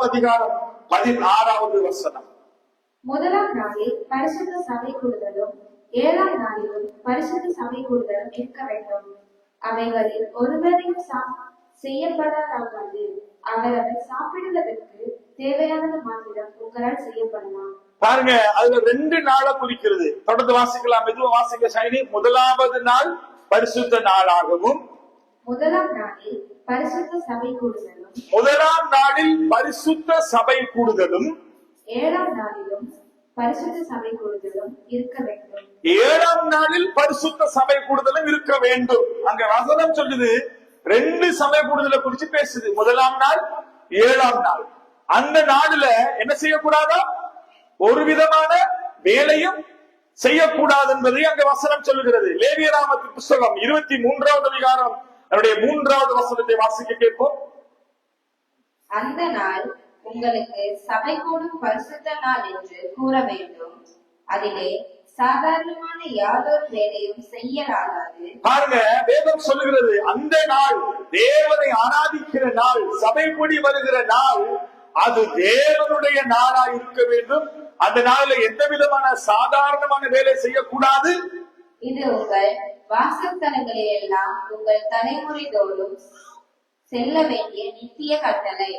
அதிகாரம் 16வது வசனம். முதலாம் நாளில் பரிசுத்த சபை கூடுதலும் 7ஆம் நாளிலும் பரிசுத்த சபை கூடுதலும் இருக்க வேண்டும். அவைகளில் ஒருவரையும் செய்யப்படாது. அவரவர் சாப்பிடுவதற்கு தேவையானது மாத்திரம் உங்களால் செய்யப்படலாம். பாருங்க, அதுல 2 நாளை குறிக்கிறது. தொடர்ந்து வாசிக்கலாம், மெதுவா வாசிக்க சைனி. முதலாவது நாள் பரிசுத்த நாளாகவும், முதலாம் நாளில் பரிசுத்த சபை கூடுதலும், முதலாம் நாளில் பரிசுத்த சபை கூடுதலும், 7ஆம் நாளிலும் பரிசுத்த சபை கூடுதலும் இருக்க வேண்டும். 7ஆம் நாளில் பரிசுத்த சபை கூடுதலும் இருக்க வேண்டும். அங்க வசனம் சொல்லுது 2 சபை கூடுதலை குறிச்சு பேசுது. முதலாம் நாள், 7ஆம் நாள். அந்த நாடுல என்ன செய்யக்கூடாதா? ஒரு விதமான வேலையும் செய்யக்கூடாது என்பதை அங்க வசனம் சொல்லுகிறது. லேவியராகமத்தின் புஸ்தகம் 23வது அதிகாரம் 3வது வசனத்தை வாசிக்க கேட்போம். அந்த நாள் உங்களுக்கு சபை கூடும் பரிசுத்த நாள் என்று கூற வேண்டும். அதிலே சாதாரணமான யாதொரு வேலையும் செய்யலாகாது. பாருங்க, வேதம் சொல்லுகிறது அந்த நாள் தேவனை ஆராதிக்கிற நாள், சபை கூடி வருகிற நாள், அது தேவனுடைய நாளா இருக்க வேண்டும். அந்த நாள்ல எந்த விதமான சாதாரணமான வேலை செய்யக்கூடாது. இது உங்கள் வாசஸ்தலங்களில் எல்லாம் உங்கள் தலைமுறை தோறும் செல்ல வேண்டிய நித்திய கட்டளை.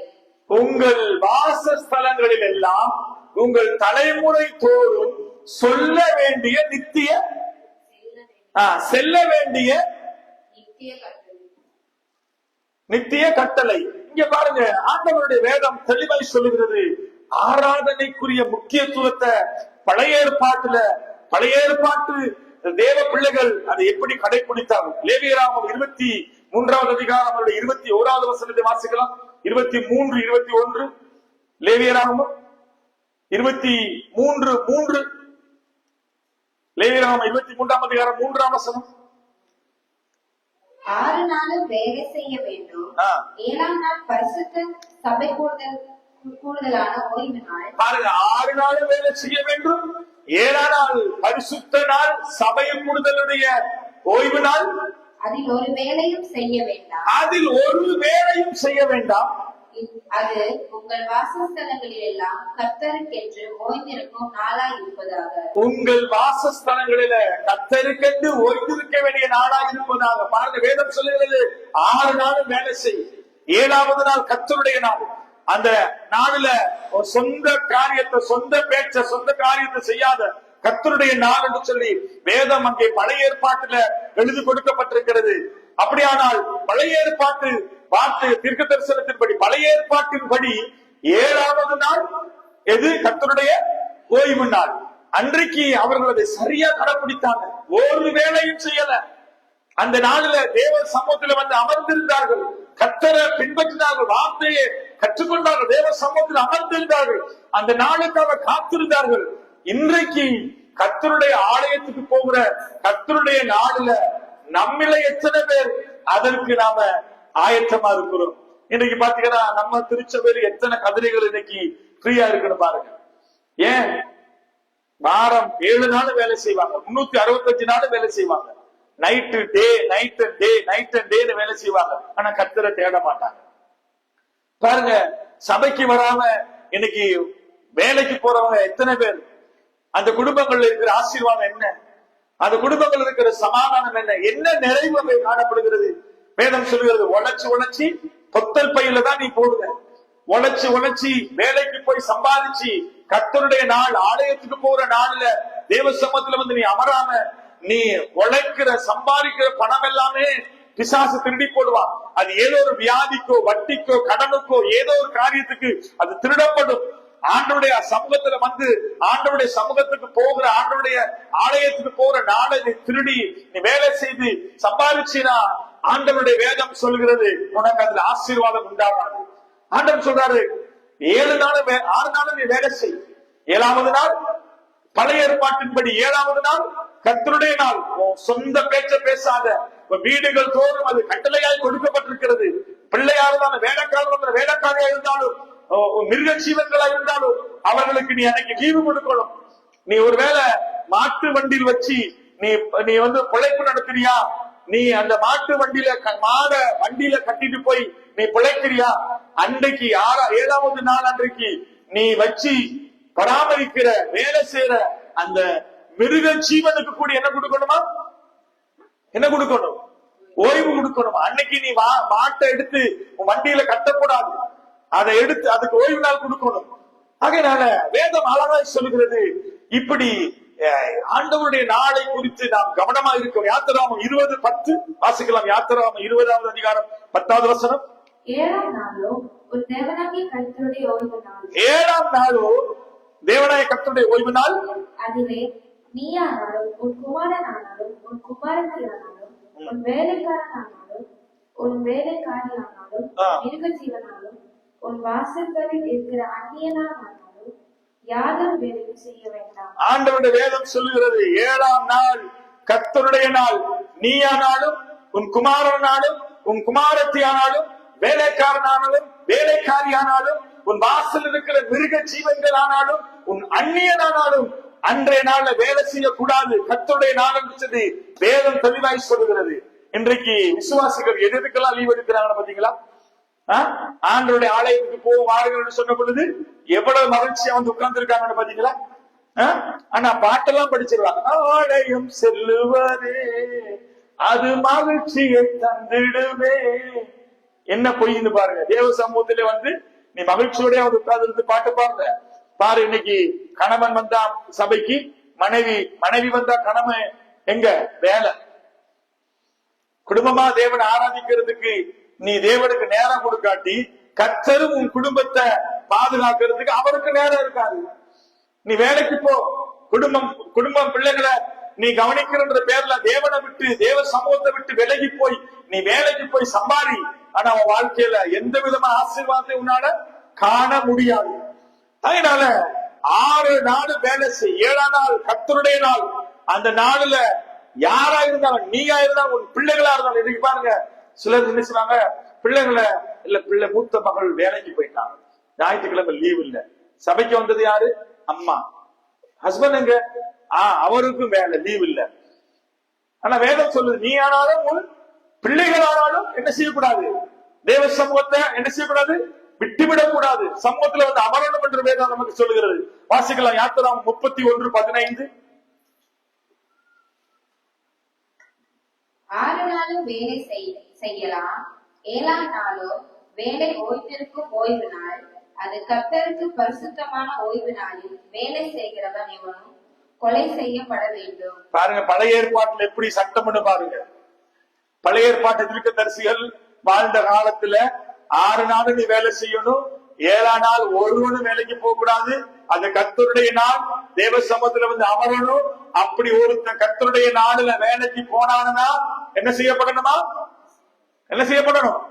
உங்கள் வாசஸ்தலங்களில் எல்லாம் உங்கள் தலைமுறை தோறும் சொல்ல வேண்டிய செல்ல வேண்டிய நித்திய கட்டளை. இங்க பாருங்க, ஆண்டவருடைய வேதம் தெளிவாய் சொல்லுகிறது. ஆராதனைக்குரிய முக்கியத்துவத்தை பழைய ஏற்பாட்டு தேவ பிள்ளைகள் அதை எப்படி கடைபிடித்தார்கள். லேவியராகமம் 23வது அதிகாரம் 21வது வசனத்தை வாசிக்கலாம். 23, 21. லேவியராகமம் 23:3. லேவியராகமம் 23ஆம் அதிகாரம் 3ஆம் வசனம். 6 நாளும் வேலை செய்ய வேண்டும். 7ஆம் நாள் பரிசுத்த சபை கூடுதலான ஓய்வு நாள். பாருங்க, 6 நாளும் வேலை செய்ய வேண்டும். 7ஆம் நாள் பரிசுத்த நாள், சபை கூடுதலுடைய ஓய்வு நாள். அதில் ஒரு வேலையும் செய்ய வேண்டாம். அது உங்கள் வாசஸ்தலங்களில் எல்லாம் கர்த்தருக்கென்று ஓய்ந்திருக்கும் நாளாய் இருப்பதாக. உங்கள் வாசஸ்தலங்களில கர்த்தருக்கென்று ஓய்ந்திருக்க வேண்டிய நாளாய் இருப்பதாக. பாருங்க, வேதம் சொல்லுகிறது 6 நாளும் வேலை செய். ஏழாவது நாள் கர்த்தருடைய நாள். அந்த நாளுல ஒரு சொந்த காரியத்தை, சொந்த பேச்ச, சொந்த காரியத்தை செய்யாத கர்த்தருடைய நாள் என்று சொல்லி வேதம் அங்கே பழைய ஏற்பாட்டுல எழுதி கொடுக்கப்பட்டிருக்கிறது. அப்படியானால் பழைய ஏற்பாட்டு வார்த்தை தீர்க்க தரிசனத்தின்படி, பழைய ஏற்பாட்டின்படி ஏழாவது நாள் எது? கர்த்தருடைய ஓய்வு நாள். அன்றைக்கு அவர்கள் அதை சரியா கடைபிடித்தாங்க. ஒரு வேலையும் செய்யல. அந்த நாளில தேவ சமூகத்தில் வந்து அமர்ந்திருந்தார்கள், கர்த்தரை பின்பற்றினார்கள், வார்த்தையை கற்றுக்கொண்டார்கள், தேவ சமூகத்தில் அமர்ந்திருந்தார்கள், அந்த நாளுக்கு அவர் காத்திருந்தார்கள். இன்றைக்கு கர்த்தருடைய ஆலயத்துக்கு போகிற கர்த்தருடைய நாளில நம்மில எத்தனை பேர் அதற்கு நாம ஆயத்தமா இருக்கிறோம்? இன்னைக்கு பாத்தீங்கன்னா நம்ம திருச்சபையில் எத்தனை கதிரைகள் இன்னைக்கு ஃப்ரீயா இருக்குன்னு பாருங்க. ஏன்? வாரம் 7 நாள் வேலை செய்வாங்க, 365 நாள் வேலை செய்வாங்க, நைட் அண்ட் டே வேலை செய்வாங்க. ஆனா கர்த்தரை தேட மாட்டாங்க. பாருங்க, சபைக்கு வராம இன்னைக்கு வேலைக்கு போறவங்க எத்தனை பேர்? அந்த குடும்பங்கள்ல இருக்கிற ஆசீர்வாதம் என்ன? அந்த குடும்பங்கள் இருக்கிற சமாதானம் என்ன? என்ன நிறைவு அவை காணப்படுகிறது? வேதம் சொல்லுகிறது, உழைச்சி பொத்தல் பையில தான் நீ போடுவ. உழைச்சி வேலைக்கு போய் சம்பாதிச்சு கர்த்தருடைய நாள், ஆலயத்துக்கு போற நாள்ல தேவ சமூகத்துல வந்து நீ அமராம, நீ உழைக்கிற சம்பாதிக்கிற பணம் எல்லாமே பிசாசு திருடி போடுவான். அது ஏதோ ஒரு வியாதிக்கோ, வட்டிக்கோ, கடனுக்கோ, ஏதோ ஒரு காரியத்துக்கு அது திருடப்படும். ஆண்டவருடைய சமூகத்துல வந்து ஆண்டவருடைய சமூகத்துக்கு போகிற, ஆண்டவருடைய ஆலயத்துக்கு போற நாளை நீ திருடி நீ வேலை செய்து சம்பாதிச்சினா, ஆண்டவருடைய வேதம் சொல்கிறது உனக்கு அதுல ஆசீர்வாதம் உண்டாகாது. ஆண்டவர் சொல்றாரு, 6 நாள் நீ வேலை செய். 7வது நாள் பழைய ஏற்பாட்டின்படி 7வது நாள் கர்த்தருடைய நாள். சொந்த பேச்ச பேசாத, வீடுகள் தோறும் அது கட்டளையாய் கொடுக்கப்பட்டிருக்கிறது. பிள்ளையா இருந்தாலும், வேலைக்காரியா இருந்தாலும், மிருக ஜீவன்களா இருந்தாலும் அவர்களுக்கு நீ அன்னைக்கு லீவு கொடுக்கணும். நீ ஒருவேளை மாட்டு வண்டியில் வச்சு நீ வந்து பிழைப்பு நடத்துறியா? நீ அந்த மாட்டு வண்டியில கட்டிட்டு போய் நீ பிழைக்கிறியா? அன்றைக்கு 7வது நாள் அன்றைக்கு நீ வச்சு பராமரிக்கிற, வேலை செய்யற அந்த மிருக ஜீவனுக்கு கூட என்ன கொடுக்கணுமா? என்ன கொடுக்கணும்? ஓய்வு கொடுக்கணும். அன்னைக்கு நீ மாட்டை எடுத்து வண்டியில கட்டக்கூடாது, அதை எடுத்து அதுக்கு ஓய்வு நாள் கொடுக்கணும். அதனால வேதம் அழகாய் சொல்லுகிறது. இப்படி ஆண்டவருடைய நாளை குறித்து நாம் கவனமா இருக்கிறோம். யாத்திராமம் 20:10 வாசிக்கலாம். யாத்திராமம் 20வது அதிகாரம் 10வது வசனம். 7ஆம் நாளோ உன் தேவனாகிய கர்த்தருடைய ஓய்வு நாள். 7ஆம் நாளோ தேவனாகிய கர்த்தருடைய ஓய்வு நாள். அதிலே நீயானாலும், உன் குமாரனானாலும், உன் குமாரத்தியானாலும், உன் வேலைக்காரனானாலும், உன் வேலைக்காரியானாலும், மிருக ஜீவனாலும், உன் வாசல்களில் இருக்கிற அந்நியனானாலும் யாரும் வேலையும் செய்ய வேண்டாம். ஆண்டவருடைய வேதம் சொல்லுகிறது, 7ஆம் நாள் கர்த்தருடைய நாள். நீயானாலும், உன் குமாரனானாலும், உன் குமாரத்தியானாலும், வேலைக்காரனானாலும், வேலைக்காரியானாலும், உன் வாசல் இருக்கிற மிருக ஜீவன்கள் ஆனாலும், உன் அந்நியனானாலும் அன்றைய நாள்ல வேலை செய்யக்கூடாது. கர்த்தருடைய நாள் என்று சொல்லி வேதம் தெளிவாய் சொல்லுகிறது. இன்றைக்கு விசுவாசிகள் எதுக்கெல்லாம் லீவ் எடுக்கிறாங்க பாத்தீங்களா? ஆண்டவருடைய ஆலயத்துக்கு போவார்கள் சொன்ன பொழுது எவ்வளவு மகிழ்ச்சியா வந்து உட்கார்ந்து இருக்காங்கன்னு பாத்தீங்களா? ஆனா பாட்டெல்லாம் படிச்சிருவாங்க. ஆலயம் செல்லுவதே அது மகிழ்ச்சியை தந்திடுவே. என்ன பொய்ன்னு பாருங்க. தேவ சமூகத்திலே வந்து நீ மகிழ்ச்சியோட வந்து உட்கார்ந்து பாட்டு பாருங்க. பாரு, இன்னைக்கு கணவன் வந்தா சபைக்கு, மனைவி வந்தா கணவன் எங்க வேலை. குடும்பமா தேவனை ஆராதிக்கிறதுக்கு நீ தேவனுக்கு நேரம் கொடுக்காட்டி, கர்த்தரும் உன் குடும்பத்தை பாதுகாக்கிறதுக்கு அவருக்கு நேரம் இருக்காது. நீ வேலைக்கு போ, குடும்பம் பிள்ளைகளை நீ கவனிக்கிற பேர்ல தேவனை விட்டு, தேவ சமூகத்தை விட்டு விலகி போய் நீ வேலைக்கு போய் சம்பாதி. ஆனா அவன் வாழ்க்கையில எந்த விதமான ஆசீர்வாதத்தை உன்னால காண முடியாது. அதனால 6 நாள் வேலை செய். 7ஆம் நாள் கர்த்தருடைய நாள். அந்த நாளுல யாரா இருந்தாலும், நீயா இருந்தாலும், உன் பிள்ளைகளா இருந்தாலும். இன்னைக்கு பாருங்க, சிலர் என்ன செய்வாங்க, பிள்ளை மூத்த மகள் வேலைக்கு போயிட்டாங்க, ஞாயிற்றுக்கிழமை லீவ் இல்ல. சபைக்கு வந்தது யாரு? அம்மா. ஹஸ்பண்ட் எங்க? அவருக்கும் வேலை, லீவ் இல்ல. ஆனா வேதம் சொல்லுது, நீ ஆனாலும் உன் பிள்ளைகள் ஆனாலும் என்ன செய்யக்கூடாது? தேவ சமூகத்தை என்ன செய்யக்கூடாது? விட்டுவிடக் கூடாது. சமூகத்துல வந்து அமரணும் என்று வேதம் நமக்கு சொல்லுகிறது. வாசிக்கலாம். யாத்திராமம் 31:15. 6 நாளும் வேலை செய்யலாம், 7ஆம் நாளோ வேலை ஓய்ந்திருக்கும் ஓய்வு நாள், அது கர்த்தருக்கு பரிசுத்தமான ஓய்வு நாளில் வேலை செய்கிறவன் எவனும் கொலை செய்யப்பட வேண்டும். பாருங்க, பழைய ஏற்பாட்டுல எப்படி சட்டம்னு பாருங்க. பழைய ஏற்பாட்டு தீர்க்கதரிசிகள் வாழ்ந்த காலத்துல 6 நாள் நீ வேலை செய்யணும், 7ஆம் நாள் ஒருவனும் வேலைக்கு போக கூடாது. அது கர்த்தருடைய நாள், தேவ சமூகத்துல வந்து அமரணும். அப்படி ஒருத்தன் கர்த்தருடைய நாடுல வேலைக்கு போனானா என்ன செய்யப்படணுமா? என்ன செய்யப்படணும்?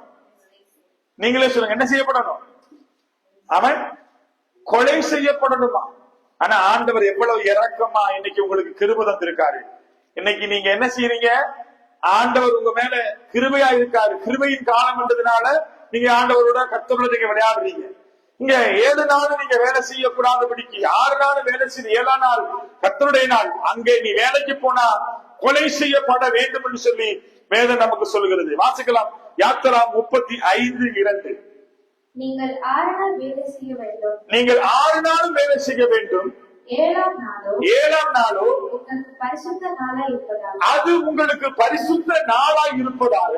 நீங்களே சொல்லுங்க, என்ன செய்யப்படணும்? அவன் கொலை செய்யப்படணுமா? ஆனா ஆண்டவர் எவ்வளவு இரக்கமா இன்னைக்கு உங்களுக்கு கிருபை தந்திருக்காரு. இன்னைக்கு நீங்க என்ன செய்யறீங்க? ஆண்டவர் உங்க மேல கிருபையா இருக்காரு. கிருபையின் காலம் என்றதுனால நீங்க ஆண்டவரோட கர்த்தரோட நீங்க விளையாடுறீங்க. இங்க 7 நாள் நீங்க வேலை செய்யக்கூடாதபடிக்கு 6 நாள் வேலை செய்து 7ஆம் நாள் கர்த்தருடைய நாள், அங்கே நீ வேலைக்கு போனா கொலை செய்யப்பட வேண்டும் என்று சொல்லி வேதம் நமக்கு சொல்லுகிறது. வாசிக்கலாம், யாத்திராகமம் 35:2. நீங்கள் 6 நாள் வேலை செய்ய வேண்டும். நீங்கள் 6 நாளும் வேலை செய்ய வேண்டும். 7ஆம் நாளோ உங்களுக்கு பரிசுத்த நாளாய் இருப்பதால், அது உங்களுக்கு பரிசுத்த நாளாய் இருப்பதால,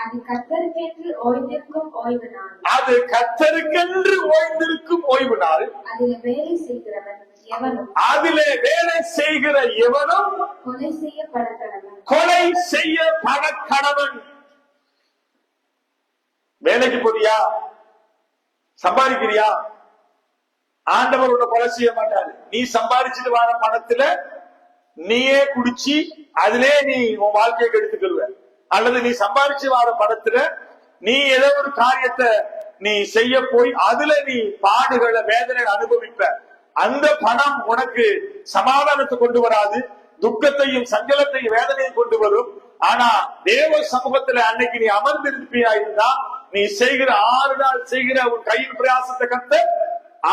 அது கர்த்தருக்கென்று ஓய்ந்திருக்கும் ஓய்வு நாள். அது கர்த்தருக்கென்று ஓய்ந்திருக்கும் ஓய்வு நாள். அதிலே வேலை செய்கிறவன் எவனும், அதிலே வேலை செய்கிற எவனும் கொலை செய்யப்பட கடவன். கொலை செய்யப்பட கடவன். வேலைக்கு போறியா? சம்பாதிக்கிறியா? ஆண்டவர் உன்னை கொலை செய்ய மாட்டாரு. நீ சம்பாதிச்சுட்டு வர பணத்துல நீயே குடிச்சு அதிலே நீ உன் வாழ்க்கையை கெடுத்துக்கிடுவ. அல்லது நீ சம்பாதிச்சு வர பணத்துல நீ ஏதோ ஒரு காரியத்தை நீ செய்ய போய் அதுல நீ பாடுகளை வேதனை அனுபவிப்ப. அந்த பணம் உனக்கு சமாதானத்தை கொண்டு வராது, துக்கத்தையும் சஞ்சலத்தையும் வேதனையும் கொண்டு வரும். ஆனா தேவ சமூகத்துல அன்னைக்கு நீ அமர்ந்திருப்பியா இருந்தா நீ செய்கிற 6 நாள் செய்கிற உன் கையின் பிரயாசத்தை கர்த்தர்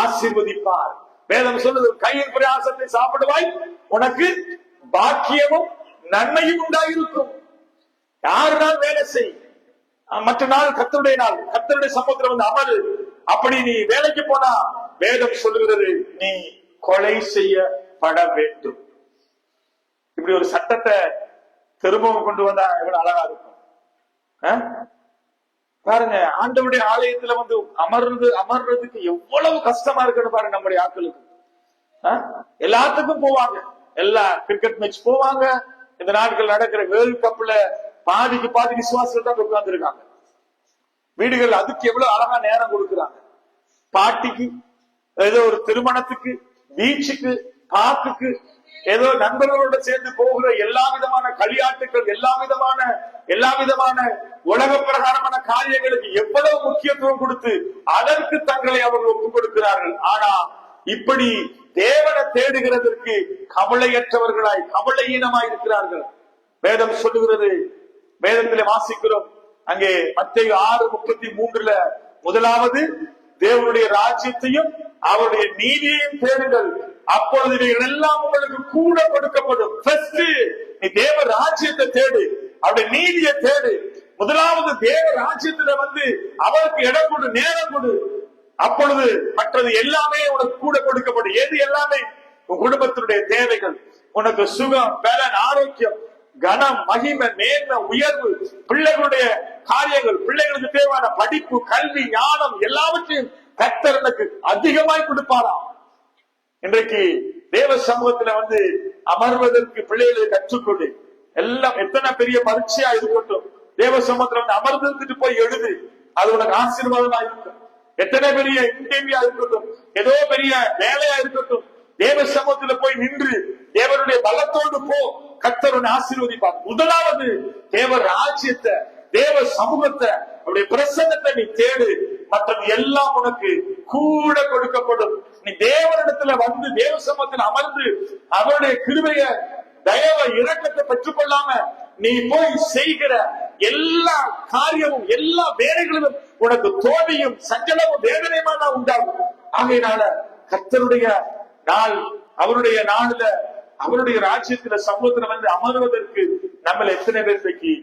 ஆசீர்வதிப்பார். வேதம் சொல்லுது, கையின் பிரயாசத்தை சாப்பிடுவாய், உனக்கு பாக்கியமும் நன்மையும் உண்டாயிருக்கும். 6 நாள் வேலை செய், மற்ற நாள் கர்த்தருடைய நாள், கர்த்தருடைய சமூகத்துல வந்து அமரு. அப்படி நீ வேலைக்கு போனா வேதம் சொல்லுகிறது நீ கொலை செய்யப்பட வேண்டும். இப்படி ஒரு சட்டத்தை திரும்பவும் கொண்டு வந்தா எவ்வளவு அழகா இருக்கும். பாருங்க, ஆண்டவருடைய ஆலயத்துல வந்து அமர்றதுக்கு எவ்வளவு கஷ்டமா இருக்குன்னு பாருங்க. நம்முடைய ஆட்களுக்கு எல்லாத்துக்கும் போவாங்க, எல்லா கிரிக்கெட் மேட்ச் போவாங்க. இந்த நாட்கள் நடக்கிற வேர்ல்ட் கப்ல பாதிக்கு பாதி விசுவாசம் தான் உட்கார்ந்து இருக்காங்க. வீடுகள் அதுக்கு எவ்வளவு அழகா நேரம் கொடுக்குறாங்க. பாட்டிக்கு, ஏதோ ஒரு திருமணத்துக்கு, பீச்சுக்கு, பார்க்குக்கு, ஏதோ நண்பர்களோட சேர்ந்து போகிற எல்லா விதமான களியாட்டுகள், எல்லா விதமான உலக பிரகாரமான காரியங்களுக்கு எவ்வளவு முக்கியத்துவம் கொடுத்து அதற்கு தங்களை அவர்கள் ஒப்புக் கொடுக்கிறார்கள். ஆனா இப்படி தேவனை தேடுகிறதற்கு கவலையற்றவர்களாய், கவலையீனமாய் இருக்கிறார்கள். வேதம் சொல்லுகிறது, வேதத்திலே வாசிக்கிறோம், அங்கே மத்தேயு 6:33 முதலாவது தேவனுடைய ராஜ்யத்தையும் அவருடைய நீதியையும் தேடுங்கள், அப்பொழுது இவைகள் எல்லாம் உங்களுக்கு கூட கொடுக்கப்படும். நீ தேவ ராஜ்யத்தை தேடு, அவருடைய நீதியை தேடு. முதலாவது தேவ ராஜ்யத்துல வந்து அவருக்கு இடம் கொடு, நேரம் கொடு. அப்பொழுது மற்றது எல்லாமே உனக்கு கூட கொடுக்கப்படும். எது எல்லாமே? உன் குடும்பத்தினுடைய தேவைகள், உனக்கு சுகம், பலன், ஆரோக்கியம், கனம், மகிமை, மேன்மை, உயர்வு, பிள்ளைகளுடைய காரியங்கள், பிள்ளைகளுக்கு தேவையான படிப்பு, கல்வி, ஞானம் எல்லாவற்றையும் கர்த்தர் எனக்கு அதிகமாய் கொடுப்பாராம். இன்றைக்கு தேவ சமூகத்துல வந்து அமர்வதற்கு பிள்ளைகளை கற்றுக்கொண்டு எல்லாம் எத்தனை பெரிய பரீட்சையா இருக்கட்டும், தேவ சமூகத்துல வந்து அமர்ந்துட்டு போய் எழுது, அது உனக்கு ஆசீர்வாதமா இருக்கும். எத்தனை பெரிய இன்டர்வியூயா இருக்கட்டும், ஏதோ பெரிய வேலையா இருக்கட்டும், தேவ சமூகத்துல போய் நின்று தேவனுடைய பலத்தோடு போ, கர்த்தர் உன்னை ஆசீர்வதிப்பார். முதலாவது தேவ ராஜ்யத்தை, தேவ சமூகத்தை, அவருடைய பிரசன்னத்தை நீ தேடு, மற்றது எல்லாம் உனக்கு கூட கொடுக்கப்படும். நீ தேவனிடத்துல வந்து தேவ சமூகத்தில் அமர்ந்து அவருடைய கிருபைய, தயவ, இரக்கத்தை பெற்றுக்கொள்ளாம நீ போய் செய்கிற எல்லா காரியமும், எல்லா வேலைகளிலும் உனக்கு தோல்வியும் சஞ்சலமும் வேதனையுமா தான் உண்டாகும். ஆகையினால கர்த்தருடைய நாள், அவருடைய நாளுல, அவருடைய ராஜ்யத்துல, சமூகத்துல வந்து அமர்வதற்கு நம்ம எத்தனை பேருக்கு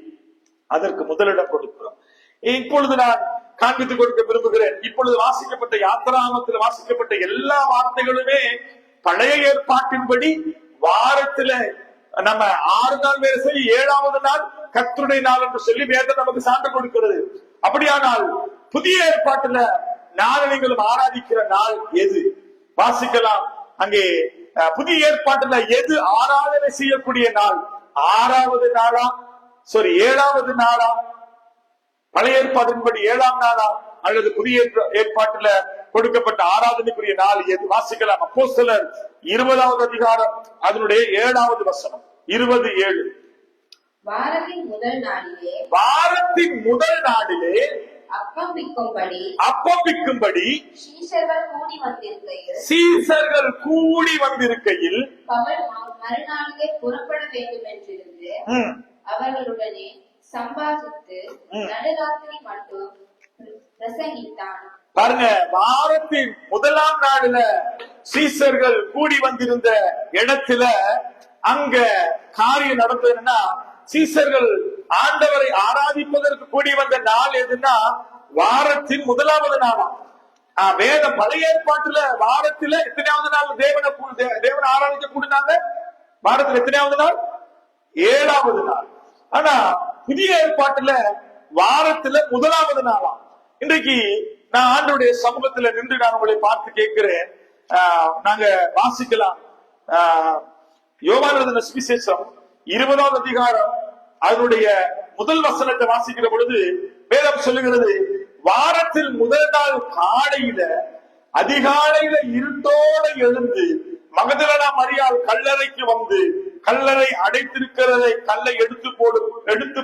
அதற்கு முதலிடம் கொடுக்கிறோம். இப்பொழுது நான் காண்பித்துக் கொடுக்க விரும்புகிறேன். இப்பொழுது வாசிக்கப்பட்ட யாத்திராகமத்தில் வாசிக்கப்பட்ட எல்லா வார்த்தைகளுமே பழைய ஏற்பாட்டின்படி வாரத்துல நம்ம 6 நாள் வேலை செய்ய 7ஆவது நாள் கர்த்தருடைய நாள் என்று சொல்லி வேதம் நமக்கு சான்று கொடுக்கிறது. அப்படியானால் புதிய ஏற்பாட்டுல நானும் நீங்களும் ஆராதிக்கிற நாள் எது? வாசிக்கலாம். அங்கே புதிய ஏற்பாட்டுல எது ஆராதனை செய்யக்கூடிய நாள்? 6வது நாளா, 7வது நாளா? பழைய ஏற்பாட்டின்படி 7ஆம் நாளா அல்லது புதிய ஏற்பாட்டுல கொடுக்கப்பட்ட ஆராதனைக்குரிய நாள் எது? வாசிக்கலாம். அப்போஸ்தலர் 20வது அதிகாரம் அதனுடைய 7வது வசனம். 20:7. வாரத்தின் முதல் நாளிலே அப்பம் விற்கும்படி சீஷர்கள் கூடி வந்திருக்கையில் பவுல் மறுநாளிலே புறப்பட வேண்டும் என்றிருந்து அவர்களுடனே சம்பாதித்து நடுராத்திரி மட்டும் பிரசங்கித்தான். பாருங்க, வாரத்தின் முதலாம் நாளில சீஷர்கள் கூடி வந்திருந்த இடத்துல அங்க காரியம் நடந்ததுன்னா, சீஷர்கள் ஆண்டவரை ஆராதிப்பதற்கு கூடி வந்த நாள் எதுன்னா வாரத்தின் முதலாவது நாளாம். வேத பழைய ஏற்பாட்டுல வாரத்துல எத்தனையாவது நாள் தேவனை ஆராதிக்க கூடினாங்க? வாரத்துல எத்தனையாவது நாள்? 7வது நாள். ஆனா புதிய ஏற்பாட்டுல வாரத்துல முதலாவது நாளாம். இன்றைக்கு நான் ஆண்டவருடைய சமூகத்துல நின்று நான் உங்களை பார்த்து கேட்கிறேன். நாங்க வாசிக்கலாம். யோவான் எழுதின சுவிசேஷம் 20வது அதிகாரம் அதனுடைய முதல் வசனத்தை வாசிக்கிற பொழுது வேதம் சொல்லுகிறது, வாரத்தில் முதல் நாள் காலையில அதிகாலையில இருட்டோட எழுந்து மகதலேனா மரியாள் கல்லறைக்கு வந்து கல்லறை அடைத்திருக்கிறதை, கல்லை எடுத்து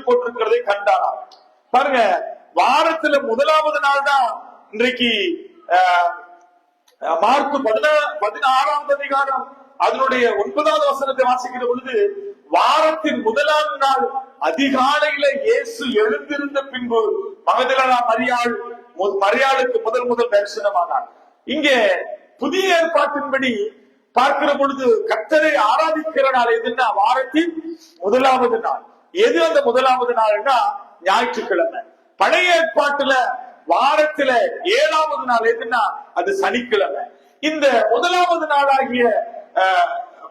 போட்டிருக்கிறதை கண்டாராம். பாருங்க, வாரத்துல முதலாவது நாள் தான் இன்றைக்கு மார்க் 16வது அதிகாரம் அதனுடைய 9வது வசனத்தை வாசிக்கிற பொழுது, வாரத்தின் முதலாம் நாள் அதிகாலையில இயேசு எழுந்திருந்த பின்பு மகதலேனா மரியாளுக்கு முதல் தரிசனமானார். இங்கே புதிய ஏற்பாட்டின்படி பார்க்கிற பொழுது கர்த்தரை ஆராதிக்கிற நாள் எதுன்னா வாரத்தின் முதலாவது நாள். எது அந்த முதலாவது நாள்னா ஞாயிற்றுக்கிழமை. பழைய ஏற்பாட்டுல வாரத்துல 7வது நாள் எதுன்னா அது சனிக்கிழமை. இந்த முதலாவது நாளாகிய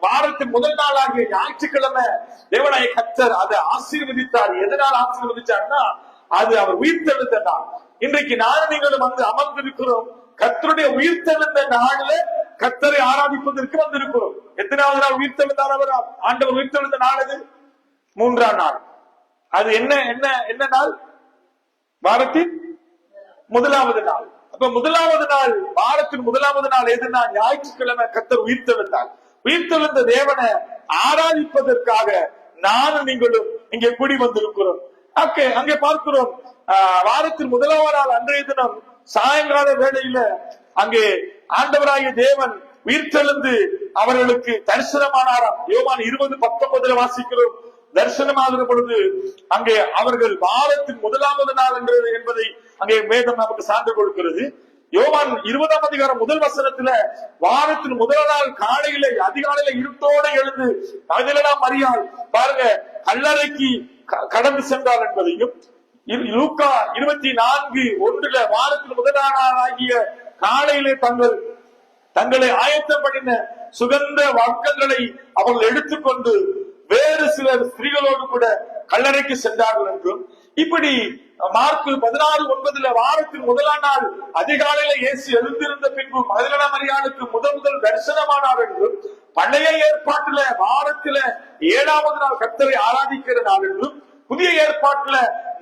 வாரத்தின் முதல் நாளாகிய ஞாயிற்றுக்கிழமை தேவனாய கர்த்தர் அதை ஆசீர்வதித்தார். எதனால் ஆசீர்வதிச்சார்னா அது அவர் உயிர்த்தெழுந்த நாள். இன்றைக்கு நானும் நீங்களும் வந்து அமர்ந்திருக்கிறோம். கர்த்தருடைய உயிர்த்தெழுந்த நாள்ல கர்த்தரை ஆராதிப்பதற்கு வந்திருக்கிறோம். எத்தனாவது நாள் உயிர்த்தெழுந்தார் அவர்? ஆண்டவர் உயிர்த்தெழுந்த நாள் அது 3ஆம் நாள். அது என்ன நாள்? வாரத்தின் முதலாவது நாள். அப்ப முதலாவது நாள், வாரத்தின் முதலாவது நாள் எதுனா ஞாயிற்றுக்கிழமை கர்த்தர் உயிர்த்தெழுந்தார். உயிர்த்தெழுந்த தேவனை ஆராதிப்பதற்காக நானும் நீங்களும் இங்கே கூடி வந்திருக்கிறோம். அங்கே பார்க்கிறோம், வாரத்தின் முதலாவது நாள் அன்றைய தினம் சாயங்கால வேளையில அங்கே ஆண்டவராகிய தேவன் உயிர்த்தெழுந்து அவர்களுக்கு தரிசனமானாராம். யோவான் 20:19 வாசிக்கிறோம். தரிசனமாகிற பொழுது அங்கே அவர்கள் வாரத்தின் முதலாவது நாள் என்பதை அங்கே வேதம் நமக்கு சான்று கொடுக்கிறது. யோவான் 20ஆம் அதிகாரம் முதல் வசனத்துல வாரத்தின் முதல் நாள் காலையில அதிகாலையில இருட்டோட எழுந்து மகதலேனா மரியாள் பாருங்க கல்லறைக்கு கடந்து சென்றார் என்பதையும், லூக்கா 24:1 வாரத்தின் முதல் நாள் ஆகிய காலையிலே தங்களை ஆயத்தம் பண்ணின சுகந்த வர்க்கங்களை அவர்கள் எடுத்துக்கொண்டு வேறு சிலர் ஸ்திரீகளோடு கூட கல்லறைக்கு சென்றார்கள் என்றும், இப்படி மார்க் 16:9 வாரத்தின் முதலாம் நாள் அதிகாலையில இயேசு எழுந்திருந்த பின்பு மகதலேனா மரியாளுக்கு முதல் தரிசனமானார் என்றும், பழைய ஏற்பாட்டுல வாரத்தில 7வது நாள் கர்த்தரை ஆராதிக்கிற நாள் என்றும், புதிய ஏற்பாட்டுல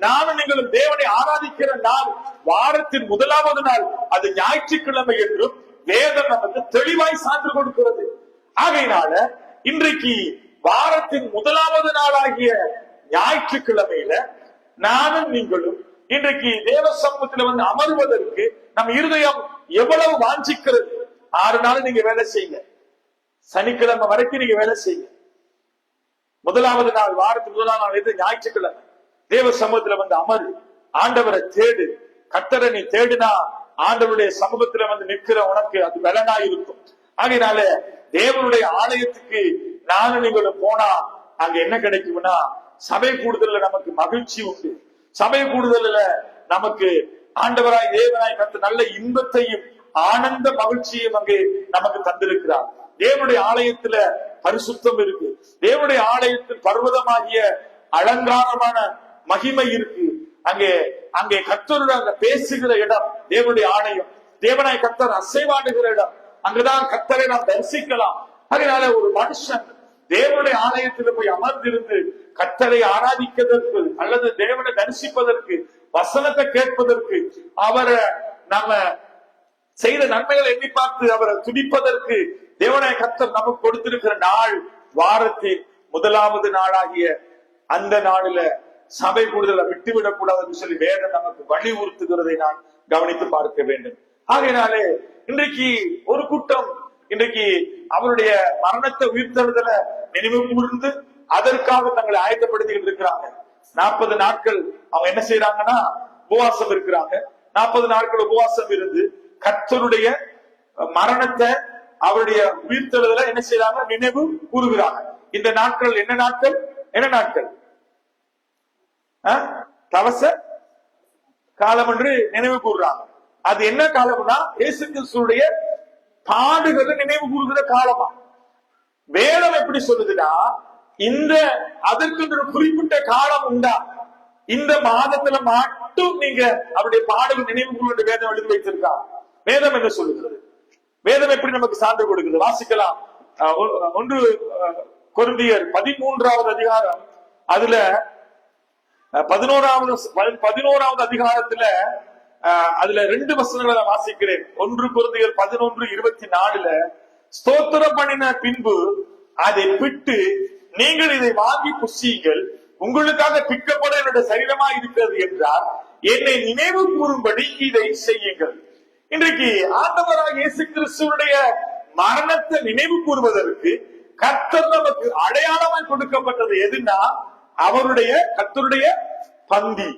நானும் நீங்களும் தேவனை ஆராதிக்கிற நாள் வாரத்தின் முதலாவது நாள் அது ஞாயிற்றுக்கிழமை என்றும் வேதம் நமக்கு தெளிவாய் சான்று கொடுக்கிறது. ஆகையினால இன்றைக்கு வாரத்தின் முதலாவது நாளாகிய ஞாயிற்றுக்கிழமையில நானும் நீங்களும் இன்றைக்கு தேவ சமூகத்தில் வந்து அமர்வதற்கு நம் இருதயம் எவ்வளவு வாஞ்சிக்கிறது. 6 நாள் நீங்க வேலை செய்யுங்க, சனிக்கிழமை வரைக்கும் நீங்க வேலை செய்யுங்க. முதலாவது நாள் வாரத்தின் முதலாம் நாள் எது? ஞாயிற்றுக்கிழமை. தேவ சமூகத்துல வந்து அமரு, ஆண்டவரை தேடு. கர்த்தரை நீ தேடினா ஆண்டவருடைய சமூகத்துல வந்து நிற்கிற உனக்கு அது பலனா இருக்கும். ஆகையினால தேவனுடைய ஆலயத்துக்கு நானும் நீங்களும் போனா அங்க என்ன கிடைக்கும்னா சபை கூடுதல்ல நமக்கு மகிழ்ச்சி உண்டு. சபை கூடுதல்ல நமக்கு ஆண்டவராய் தேவனாய் கர்த்தர் நல்ல இன்பத்தையும் ஆனந்த மகிழ்ச்சியும் அங்கே நமக்கு தந்திருக்கிறார். தேவனுடைய ஆலயத்துல பரிசுத்தம் இருக்கு. தேவனுடைய ஆலயத்தில் பர்வதமாகிய அலங்காரமான மகிமை இருக்கு. அங்கே அங்கே கர்த்தருடன் அங்க பேசுகிற இடம் தேவனுடைய ஆலயம். தேவனாய் கர்த்தர் அசைவாடுகிற இடம். அங்குதான் கர்த்தரை நாம் தரிசிக்கலாம். அதனால ஒரு மனுஷன் தேவனுடைய ஆலயத்தில் போய் அமர்ந்திருந்து கர்த்தரை ஆராதிப்பதற்கு அல்லது தேவனை தரிசிப்பதற்கு, வசனத்தை கேட்பதற்கு, அவரை நாம செய்த நன்மைகளை எண்ணி பார்த்து அவரை துதிப்பதற்கு தேவனாய கர்த்தர் நமக்கு கொடுத்திருக்கிற நாள் வாரத்தின் முதலாவது நாளாகிய அந்த நாளில சபை கூடுதலை விட்டுவிடக் கூடாதுன்னு சொல்லி வேதம் நமக்கு வலியுறுத்துகிறதை நான் கவனித்து பார்க்க வேண்டும். ஆகையினாலே இன்றைக்கு ஒரு கூட்டம் இன்றைக்கு அவருடைய மரணத்தை உயிர்த்தெழுதல நினைவு கூர்ந்து அதற்காக தங்களை ஆயத்தப்படுத்திக்கிட்டு இருக்கிறாங்க. 40 நாட்கள் அவங்க என்ன செய்யறாங்கன்னா உபவாசம் இருக்கிறாங்க. 40 நாட்கள் உபவாசம் இருந்து கர்த்தருடைய மரணத்தை அவருடைய உயிர்த்தெழுதல என்ன செய்யறாங்க, நினைவு கூறுகிறாங்க. இந்த நாட்கள் என்ன நாட்கள்? என்ன நாட்கள்? தவச காலம் என்று நினைவு கூறுறாங்க. அது என்ன காலம்னா இயேசு கிறிஸ்துவுடைய பாடுகளை நினைவு கூறுகிற காலமா. வேதம் எப்படி சொல்லுதுன்னா, இந்த அதற்கு ஒரு குறிப்பிட்ட காலம் உண்டா, இந்த மாதத்துல மட்டும் நீங்க அவருடைய பாடுகள் நினைவு கூறுகிற வேதம் எழுதி வைத்திருக்கா? வேதம் என்ன சொல்லுகிறது? வேதம் எப்படி நமக்கு சான்று கொடுக்குது? வாசிக்கலாம். 1 கொரிந்தியர் 13வது அதிகாரம், அதுல 11வது அதிகாரத்துல அதுல 2 வசனங்களை வாசிக்கிறேன். 1 கொரிந்தியர் 11:24 ஸ்தோத்திரம் பண்ணின பின்பு அதை பிட்டு நீங்கள் இதை வாங்கி புசியுங்கள், உங்களுக்காக பிற்கப்பட என்னுடைய சரீரமா இருக்கிறது என்றார், என்னை நினைவு கூறும்படி இதை செய்யுங்கள். இன்றைக்கு ஆண்டவராக இயேசு கிறிஸ்துவுடைய மரணத்தை நினைவு கூறுவதற்கு கர்த்தர் நமக்கு அடையாளமாய் கொடுக்கப்பட்டது எதுனா அவருடைய கர்த்தருடைய பந்தி.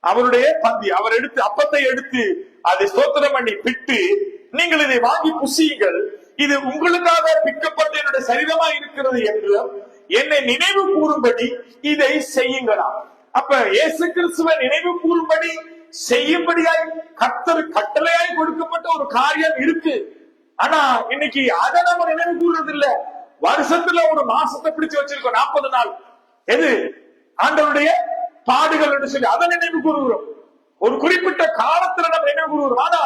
அவருடைய பந்தி. அவர் எடுத்து அப்பத்தை எடுத்து அதை ஸ்தோத்திரம் பண்ணி பிட்டு நீங்கள் இதை வாங்கி புசியுங்கள், இது உங்களுக்காக பிற்கப்பட்ட என்னுடைய சரீரமா இருக்கிறது என்று என்னை நினைவு கூறும்படி இதை செய்யுங்களாம். அப்ப இயேசு கிறிஸ்துவை நினைவு கூறும்படி செய்யும்படியாய் கர்த்தர் கட்டளையாய் கொடுக்கப்பட்ட ஒரு காரியம் இருக்கு. ஆனா இன்னைக்கு அதை நம்ம நினைவு கூறுறது இல்ல. வருஷத்துல ஒரு மாசத்தை பிடிச்சு வச்சிருக்கோம், 40 நாள். எது? ஆண்டவருடைய பாடுகள் என்று சொல்லி அதை நினைவு கூறுகிறோம். ஒரு குறிப்பிட்ட காலத்துல நம்ம நினைவு கூறுகிறோம். ஆனா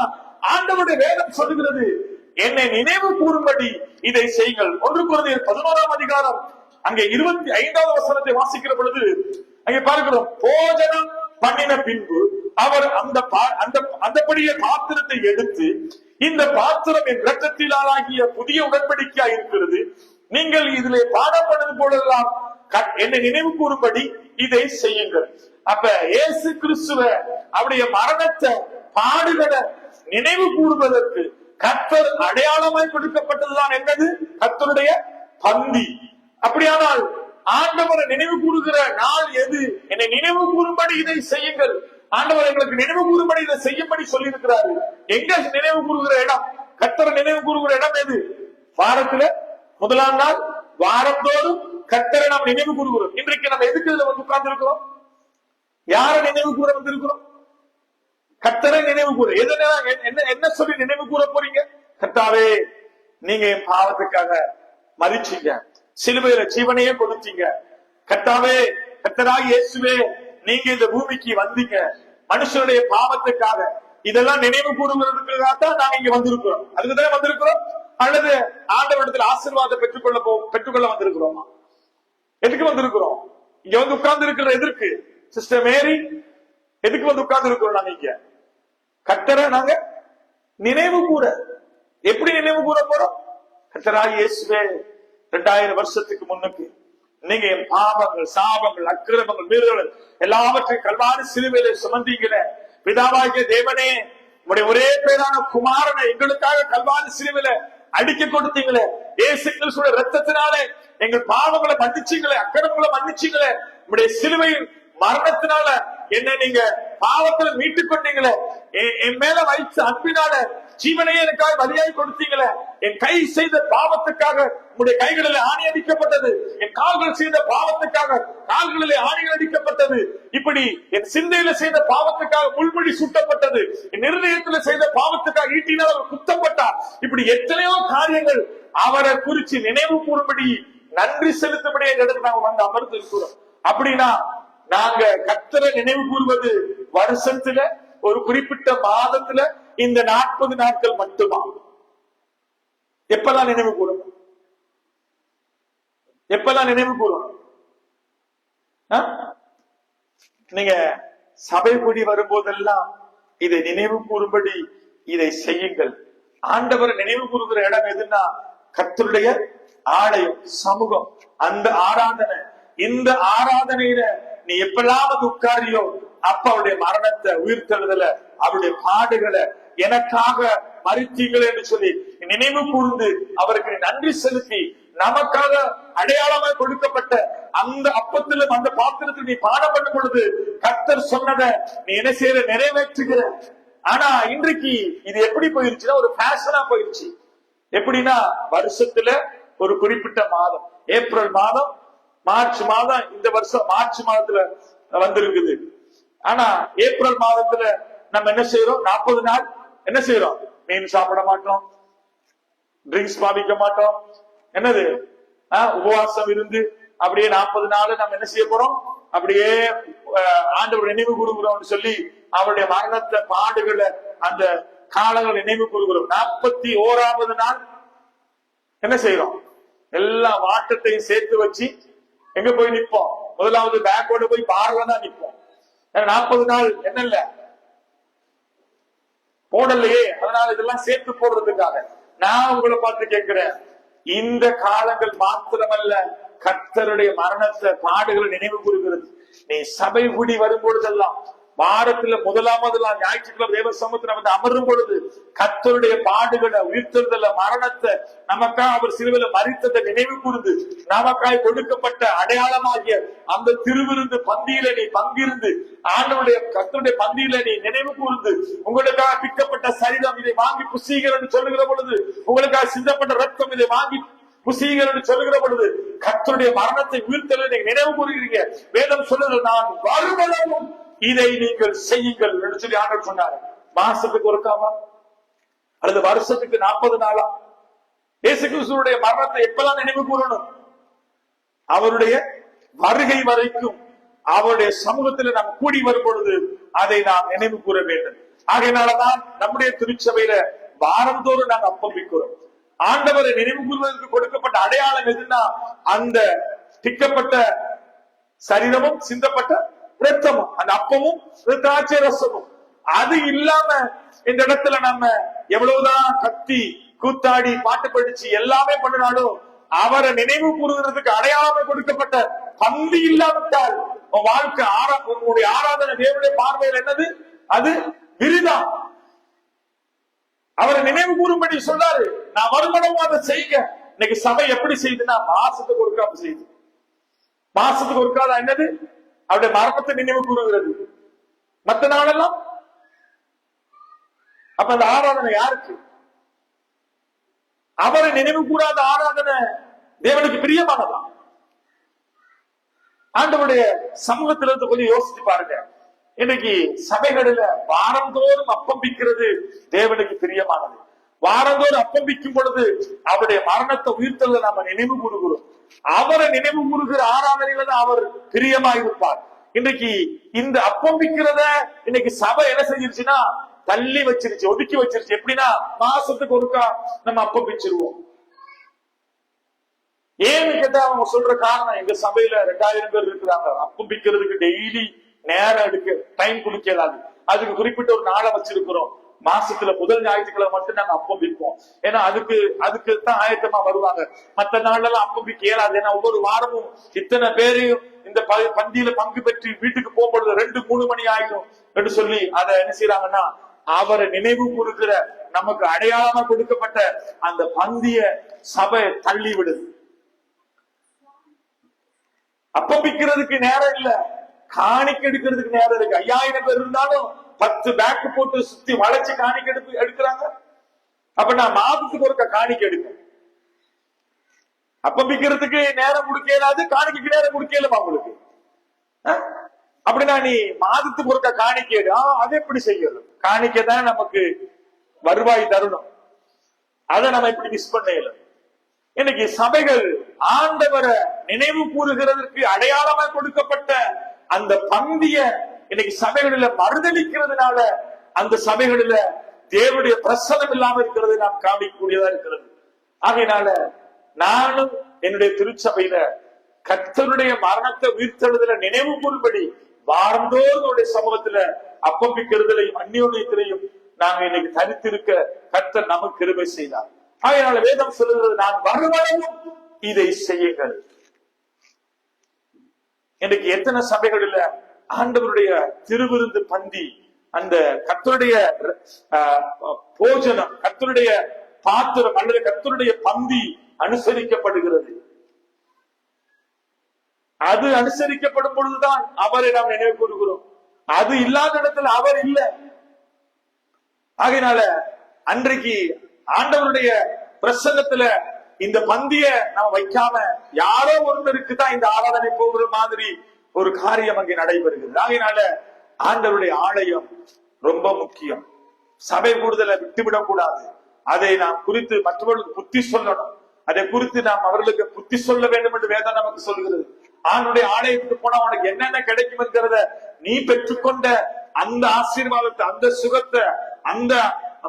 ஆண்டவருடைய வேதம் சொல்லுகிறது, என்னை நினைவு கூறும்படி இதை செய்யுங்கள். 1 கொரிந்தியர் 11ஆம் அதிகாரம் அங்கே 25வது வசனத்தை வாசிக்கிற பொழுது அங்கே பார்க்கிறோம், போஜனம் பண்ணின பின்பு அவர் அந்தபடியே பாத்திரத்தை எடுத்து, இந்த பாத்திரம் என் இரத்தத்திலாகிய புதிய உடன்படிக்கையா இருக்கிறது, நீங்கள் இதிலே பாடப்படுவது போலெல்லாம் என்னை நினைவு கூறும்படி இதை செய்யுங்கள். அப்ப இயேசு கிறிஸ்துவ அவருடைய மரணத்தை பாடுகளை நினைவு கூறுவதற்கு கர்த்தர் அடையாளமாய் கொடுக்கப்பட்டதுதான் என்னது? கர்த்தருடைய பந்தி. அப்படியானால் ஆண்டவரை நினைவு கூறுகிற நாள் எது? என்னை நினைவு கூறும்படி இதை செய்யுங்கள். ஆண்டவர் எங்களுக்கு நினைவு கூறும்படி இதை செய்யும்படி சொல்லி இருக்கிறாரு. எங்க நினைவு கூறுகிற இடம்? கர்த்தரை நினைவு கூறுகிற இடம் எது? வாரத்துல முதலாம் நாள் வாரத்தோறும் கர்த்தரை நாம் நினைவு கூறுகிறோம். இன்றைக்கு நம்ம எதுக்கு இதுல வந்து உட்கார்ந்து இருக்கிறோம்? யாரை நினைவு கூற வந்திருக்கிறோம்? கர்த்தரை நினைவு கூற. என்ன சொல்லி நினைவு கூற போறீங்க? கர்த்தாவே, நீங்க என் பாவத்துக்காக மரிச்சீங்க, சிலுவையில ஜீவனையே கொடுத்தீங்க. கர்த்தாவே, கர்த்தராகிய இயேசுவே, நீங்க இந்த பூமிக்கு வந்தீங்க மனுஷனுடைய பாவத்துக்காக. இதெல்லாம் நினைவு கூறுவதற்காகத்தான் நாங்க இங்க வந்திருக்கிறோம். அதுக்குதான் வந்திருக்கிறோம். அல்லது ஆண்டவரிடத்தில் ஆசீர்வாதம் பெற்றுக்கொள்ள வந்திருக்கிறோமா? எதுக்கு வந்திருக்கிறோம்? இங்க வந்து உட்கார்ந்து இருக்கிற எதற்கு? சிஸ்டர் மேரி, எதுக்கு வந்து உட்கார்ந்து இருக்கிறோம்? நாங்க இங்க கர்த்தரை நாங்க நினைவு கூற. எப்படி நினைவு கூற போறோம்? கர்த்தராகிய இயேசுவே, 2000 வருஷத்துக்கு முன்னுக்கு நீங்க என் பாவங்கள், சாபங்கள், அக்கிரமங்கள், மீறுதல் எல்லாவற்றையும் கல்வாரி சிலுவையில சுமந்தீங்கள. பிதாவாகிய தேவனே, உங்களுடைய ஒரே பேரான குமாரனை எங்களுக்காக கல்வாரி சிலுவையில அடிக்க கொடுத்தீங்களே. இயேசு கிறிஸ்துவின் இரத்தத்தினாலே எங்கள் பாவங்களை மன்னிச்சீங்களே, அக்கிரமங்களை மன்னிச்சீங்களே. உங்களுடைய சிலுவையின் மரணத்தினால என்னை நீங்க பாவத்துல மீட்டுக் கொண்டீங்களே. என் மேல வைத்த அன்பினால ஜீவனையே எனக்காக பலியாய் கொடுத்தீங்களே. என் கை செய்த பாவத்துக்காக உங்களுடைய கைகளிலே ஆணி அடிக்கப்பட்டது. என் கால்கள் செய்த பாவத்துக்காக கால்களிலே ஆணிகள் அடிக்கப்பட்டது. இப்படி என் சிந்தையில செய்த பாவத்துக்காக முள்முடி சுட்டப்பட்டது. என் இருதயத்துல செய்த பாவத்துக்காக ஈட்டினால் அவர் குத்தப்பட்டார். இப்படி எத்தனையோ காரியங்கள் அவரை குறிச்சு நினைவு கூறும்படி, நன்றி செலுத்தபடி எங்க இடத்துல நாங்க வந்து அமர்ந்து இருக்கிறோம். அப்படின்னா நாங்க கர்த்தரை நினைவு கூறுவது வருஷத்துல ஒரு குறிப்பிட்ட மாதத்துல இந்த 40 நாட்கள் மட்டுமா? எப்பெல்லாம் நினைவு கூறும்? எப்பெல்லாம் நினைவு கூறும்? நீங்க சபை கூடி வரும்போதெல்லாம் இதை நினைவு கூறும்படி இதை செய்யுங்கள். ஆண்டவர் நினைவு கூறுகிற இடம் எதுன்னா கர்த்தருடைய ஆலயம், சமூகம், அந்த ஆராதனை. இந்த ஆராதனையில நீ எப்பெல்லாம் உட்காரியோ அப்ப அவருடைய மரணத்தை, உயிர்த்தெழுதல, அவருடைய பாடுகளை, எனக்காக மரித்தீர்கள் என்று சொல்லி நினைவு கூர்ந்து அவருக்கு நன்றி செலுத்தி நமக்காக அடையாளமாக கொடுக்கப்பட்ட அந்த அப்பத்திலும் அந்த பாத்திரத்தில் நீ பாடம் பண்ணும் பொழுது கர்த்தர் சொன்னதை நீ என்ன செய்யற, நிறைவேற்றுகிற. ஆனா இன்றைக்கு இது எப்படி போயிருச்சுன்னா ஒரு ஃபேஷனா போயிருச்சு. எப்படின்னா வருஷத்துல ஒரு குறிப்பிட்ட மாதம், ஏப்ரல் மாதம், மார்ச் மாதம், இந்த வருஷம் மார்ச் மாதத்துல வந்திருக்குது. ஆனா ஏப்ரல் மாதத்துல நம்ம என்ன செய்யறோம்? 40 நாள் என்ன செய்யறோம்? மீன் சாப்பிட மாட்டோம், ட்ரிங்க்ஸ் பாவிக்க மாட்டோம், என்னது உபவாசம் இருந்து அப்படியே 40 நாள் நம்ம என்ன செய்ய போறோம்? அப்படியே ஆண்டவர் நினைவு கூறுகிறோம் சொல்லி அவருடைய மரணத்தை, பாடுகளை, அந்த காலங்களை நினைவு கூறுகிறோம். 41வது நாள் என்ன செய்யறோம்? எல்லா வாட்டத்தையும் சேர்த்து வச்சு எங்க போய் நிற்போம்? முதலாவது பேக்கோட போய் பார்ல தான் நிற்போம். 40 நாள் என்ன இல்ல போடலையே, அதனால இதெல்லாம் சேர்த்து போடுறதுக்காக நான் உங்களை பார்த்து கேட்கிறேன். இந்த காலங்கள் மாத்திரமல்ல, கர்த்தருடைய மரணத்தை, பாடுகளை நினைவு கூறுகிறது. நீ சபை கூடி வரும் பொழுதெல்லாம், வாரத்துல முதலாமதெல்லாம் ஞாயிற்றுக்கிழமை தேவ சமூகத்துல வந்து அமரும் பொழுது கர்த்தருடைய பாடுகளை, உயிர்த்தெழுதல, மரணத்தை, நமக்காக அவர் சிலுவையில மரித்ததை நினைவு கூர்ந்து நமக்காய் கொடுக்கப்பட்ட அடையாளமாகிய அந்த திருவிருந்து பந்தியில நீ பங்கிருந்து ஆண்டவருடைய கர்த்தருடைய பந்தியில நீ நினைவு கூர்ந்து உங்களுக்காக பிக்கப்பட்ட சரீரம் இதை வாங்கி புசியுங்கள் என்று சொல்லுகிற பொழுது, உங்களுக்காக சிந்தப்பட்ட ரத்தம் இதை வாங்கி புசியுங்கள் என்று சொல்லுகிற பொழுது கர்த்தருடைய மரணத்தை, உயிர்த்தெழுதலை நீங்க நினைவு கூறுகிறீங்க. வேதம் சொல்லுது, நான் வருவதும் இதை நீங்கள் செய்யுங்கள் என்று சொல்லி ஆண்டவர் சொன்னார். மாசத்துக்கு ஒருக்காமா அல்லது வருஷத்துக்கு 40 நாளா? இயேசு கிறிஸ்துவுடைய மரணத்தை எப்பெல்லாம் நினைவு கூறணும்? அவருடைய வருகை வரைக்கும் அவருடைய சமூகத்தில் நாம் கூடி வரும் பொழுது அதை நாம் நினைவு கூற வேண்டும். ஆகையினாலதான் நம்முடைய திருச்சபையில வாரந்தோறும் நாங்கள் அப்பம்பிக்கிறோம். ஆண்டவரை நினைவு கூறுவதற்கு கொடுக்கப்பட்ட அடையாளம் எதுன்னா அந்த திக்கப்பட்ட சரீரமும் சிந்தப்பட்ட ரத்தமும், அந்த அப்பமும் திராட்சை ரசமும். அது இல்லாம இந்த இடத்துல நம்ம எவ்வளவுதான் கத்தி கூத்தாடி பாட்டு படிச்சு எல்லாமே பண்ணினாலும் அவரை நினைவு கூறுகிறதுக்கு அடையாளமே கொடுக்கப்பட்ட பந்தி இல்லாவிட்டால் உன் வாழ்க்கை உன்னுடைய ஆராதனை தேவனுடைய பார்வையில் என்னது? அது விரிதான். அவரை நினைவு கூறும்படி சொன்னாரு, நான் வருமானமும் அதை செய்யுங்க. இன்னைக்கு சபை எப்படி செய்யுதுன்னா மாசத்துக்கு ஒருக்காம செய்யுது. மாசத்துக்கு ஒருக்காத என்னது? அவருடைய மரணத்தை நினைவு கூறுகிறது. மற்ற நாளெல்லாம் அப்ப அந்த ஆராதனை யாருக்கு? அவரை நினைவு கூறாத ஆராதனை தேவனுக்கு பிரியமானதா? ஆண்டவருடைய சமூகத்திலிருந்து கொஞ்சம் யோசிச்சு பாருங்க. இன்னைக்கு சபைகளில வாரந்தோறும் அப்பம்பிக்கிறது தேவனுக்கு பிரியமானது. வாரந்தோறும் அப்பம்பிக்கும் பொழுது அவருடைய மரணத்தை, உயிர்த்தெழுதலை நாம நினைவு கூறுகிறோம். அவரை நினைவு கூறுகிற ஆராதனையில தான் அவர் பிரியமாயிருப்பார். இன்னைக்கு இந்த அப்பம்பிக்கிறத இன்னைக்கு சபை என்ன செஞ்சிருச்சுன்னா தள்ளி வச்சிருச்சு, ஒதுக்கி வச்சிருச்சு. எப்படின்னா மாசத்துக்கு ஒருக்கா நம்ம அப்பம்பிச்சிருவோம். ஏன்னு கேட்டா அவங்க சொல்ற காரணம், எங்க சபையில 2000 பேர் இருக்கிறாங்க, அப்பம்பிக்கிறதுக்கு டெய்லி நேரம் எடுக்க டைம் கொடுக்கலாது, அதுக்கு குறிப்பிட்ட ஒரு நாளை வச்சிருக்கிறோம். மாசத்துல முதல் ஞாயிற்றுக்கிழமை மட்டும் நாங்க அப்பம்பிப்போம். ஏன்னா அதுக்கு தான் ஆயத்தமா வருவாங்க. மற்ற நாள்ல எல்லாம் அப்பம்பிக்க இயலாது. ஏன்னா ஒவ்வொரு வாரமும் இத்தனை பேரையும் இந்த பந்தியில பங்கு பெற்று வீட்டுக்கு போகும்பொழுது 2-3 மணி ஆயிடும் என்று சொல்லி அதை என்ன செய்யறாங்கன்னா அவரை நினைவு கூறுகிற நமக்கு அடையாளமா கொடுக்கப்பட்ட அந்த பந்திய சபை தள்ளி விடுது. அப்பம்பிக்கிறதுக்கு நேரம் இல்ல, காணிக்க எடுக்கிறதுக்கு நேரம் இருக்கு. 5000 பேர் இருந்தாலும் 10 பேக் போட்டு சுத்தி வளைச்சு காணிக்க எடுக்கிறாங்க. அப்ப நான் மாதத்துக்கு ஒருக்க காணிக்க எடுப்பேன். அப்பம்பிக்கிறதுக்கு நேரம் கொடுக்கலாது, காணிக்கைக்கு நேரம் கொடுக்கலாமா உங்களுக்கு? அப்படின்னா நீ மாதத்துக்கு ஒருக்க காணிக்க எடு. அது எப்படி செய்யணும்? காணிக்க தான் நமக்கு வருவாய் தரணும். அதை நம்ம எப்படி மிஸ் பண்ணல? இன்னைக்கு சபைகள் ஆண்டவரை நினைவு கூறுகிறதற்கு அடையாளமாக கொடுக்கப்பட்ட அந்த பந்திய இன்னைக்கு சபைகளில மறுதளிக்கிறதுனால அந்த சபைகளில தேவனுடைய பிரசனம் இல்லாம இருக்கிறது நாம் காமிக்கக்கூடியதா இருக்கிறது. ஆகையினால நானும் என்னுடைய திருச்சபையில கர்த்தருடைய மரணத்தை உயிர்த்தெழுதல நினைவு கூறும்படி வாரந்தோறும் சமூகத்துல அப்பம்பிக்கிறதுலையும் அந்யோன்யத்திலையும் நாங்க இன்னைக்கு தனித்திருக்க கர்த்தர் நமக்கு கிருபை செய்தார். ஆகையினால வேதம் சொல்லுகிறது, நான் வருவதையும் இதை செய்யுங்கள். இன்னைக்கு எத்தனை சபைகளில் ஆண்டவருடைய திருவிருந்து பந்தி, அந்த கர்த்தருடைய போஜனம், கர்த்தருடைய பாத்திரம் அல்லது கர்த்தருடைய பந்தி அனுசரிக்கப்படுகிறது. அது அனுசரிக்கப்படும் பொழுதுதான் அவரை நாம் நினைவு கூறுகிறோம். அது இல்லாத இடத்துல அவர் இல்லை. ஆகையினால அன்றைக்கு ஆண்டவருடைய பிரசன்னத்துல இந்த பந்திய நம்ம வைக்காம யாரோ ஒருத்தருக்கு தான் இந்த ஆராதனை போகிற மாதிரி ஒரு காரியம் அங்கே நடைபெறுகிறது. ஆகையினால ஆண்டவருடைய ஆலயம் ரொம்ப முக்கியம். சபை கூடுதலை விட்டுவிடக் கூடாது. அதை நாம் குறித்து மற்றவர்களுக்கு புத்தி சொல்லணும். அதை குறித்து நாம் அவர்களுக்கு புத்தி சொல்ல வேண்டும் என்று வேதம் நமக்கு சொல்கிறது. ஆண்டுடைய ஆலயத்துக்கு போனா உனக்கு என்னென்ன கிடைக்கும் என்கிறத நீ பெற்றுக்கொண்ட அந்த ஆசீர்வாதத்தை, அந்த சுகத்தை, அந்த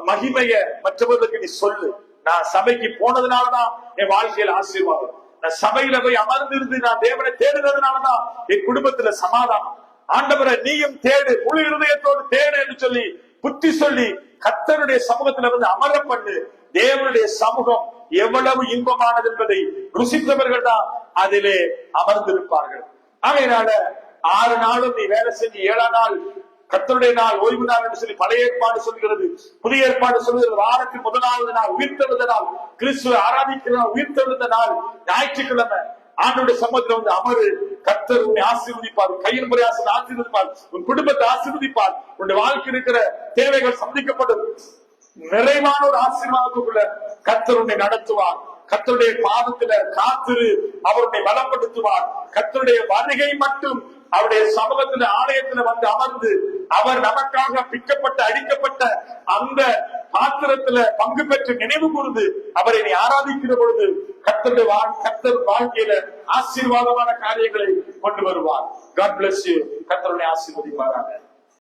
மகிமைய மற்றவர்களுக்கு நீ சொல்லு. நான் சபைக்கு போனதுனாலதான் என் வாழ்க்கையில் ஆசீர்வாதம். நான் சபையில போய் அமர்ந்திருந்து நான் தேவனை தேடுனதுனாலதான் என் குடும்பத்துல சமாதானம். ஆண்டவரை நீயும் தேடு, முழு இருதயத்தோடு தேடு என்று சொல்லி புத்தி சொல்லி கர்த்தருடைய சமூகத்துல வந்து அமர பண்ணு. தேவனுடைய சமூகம் எவ்வளவு இன்பமானது என்பதை ருசித்தவர்கள் தான் அதிலே அமர்ந்திருப்பார்கள். ஆகையினால 6 நாளும் நீ வேலை செஞ்சு 7ஆம் நாள் கர்த்தருடைய நாள், ஓய்வு நாள் என்று சொல்லி பழைய ஏற்பாடு சொல்கிறது. புதிய ஏற்பாடு சொல்கிறது வாரத்தின் முதலாவது நாள் உயிர்த்தெழுந்த நாள், கிறிஸ்துவை ஆராதிக்கிற நாள், உயிர்த்தெழுந்த நாள் ஞாயிற்றுக்கிழமை. ஆண்டவருடைய சமூகத்துல வந்து அமரு. கர்த்தர் உன்னை ஆசீர்வதிப்பார், கையின் முறை ஆசீர்வதிப்பார், உன் குடும்பத்தை ஆசீர்வதிப்பார், உன்னுடைய வாழ்க்கை இருக்கிற தேவைகள் சந்திக்கப்படும். நிறைவான ஒரு ஆசீர்வாதத்துக்குள்ள கர்த்தர் உன்னை நடத்துவார். கர்த்தருடைய பாதத்துல காத்திரு, அவருடைய பலப்படுத்துவார். கர்த்தருடைய வருகை மட்டும் அவருடைய சமூகத்துல ஆலயத்துல வந்து அமர்ந்து அவர் நமக்காக பிக்கப்பட்ட அடிக்கப்பட்ட அந்த பாத்திரத்துல பங்கு பெற்று நினைவு கூர்ந்து அவரை நீ ஆராதிக்கிற பொழுது கர்த்தர் வாழ்க்கையில ஆசீர்வாதமான காரியங்களை கொண்டு வருவார். God bless you. கர்த்தருடைய ஆசீர்வதிப்பாராக.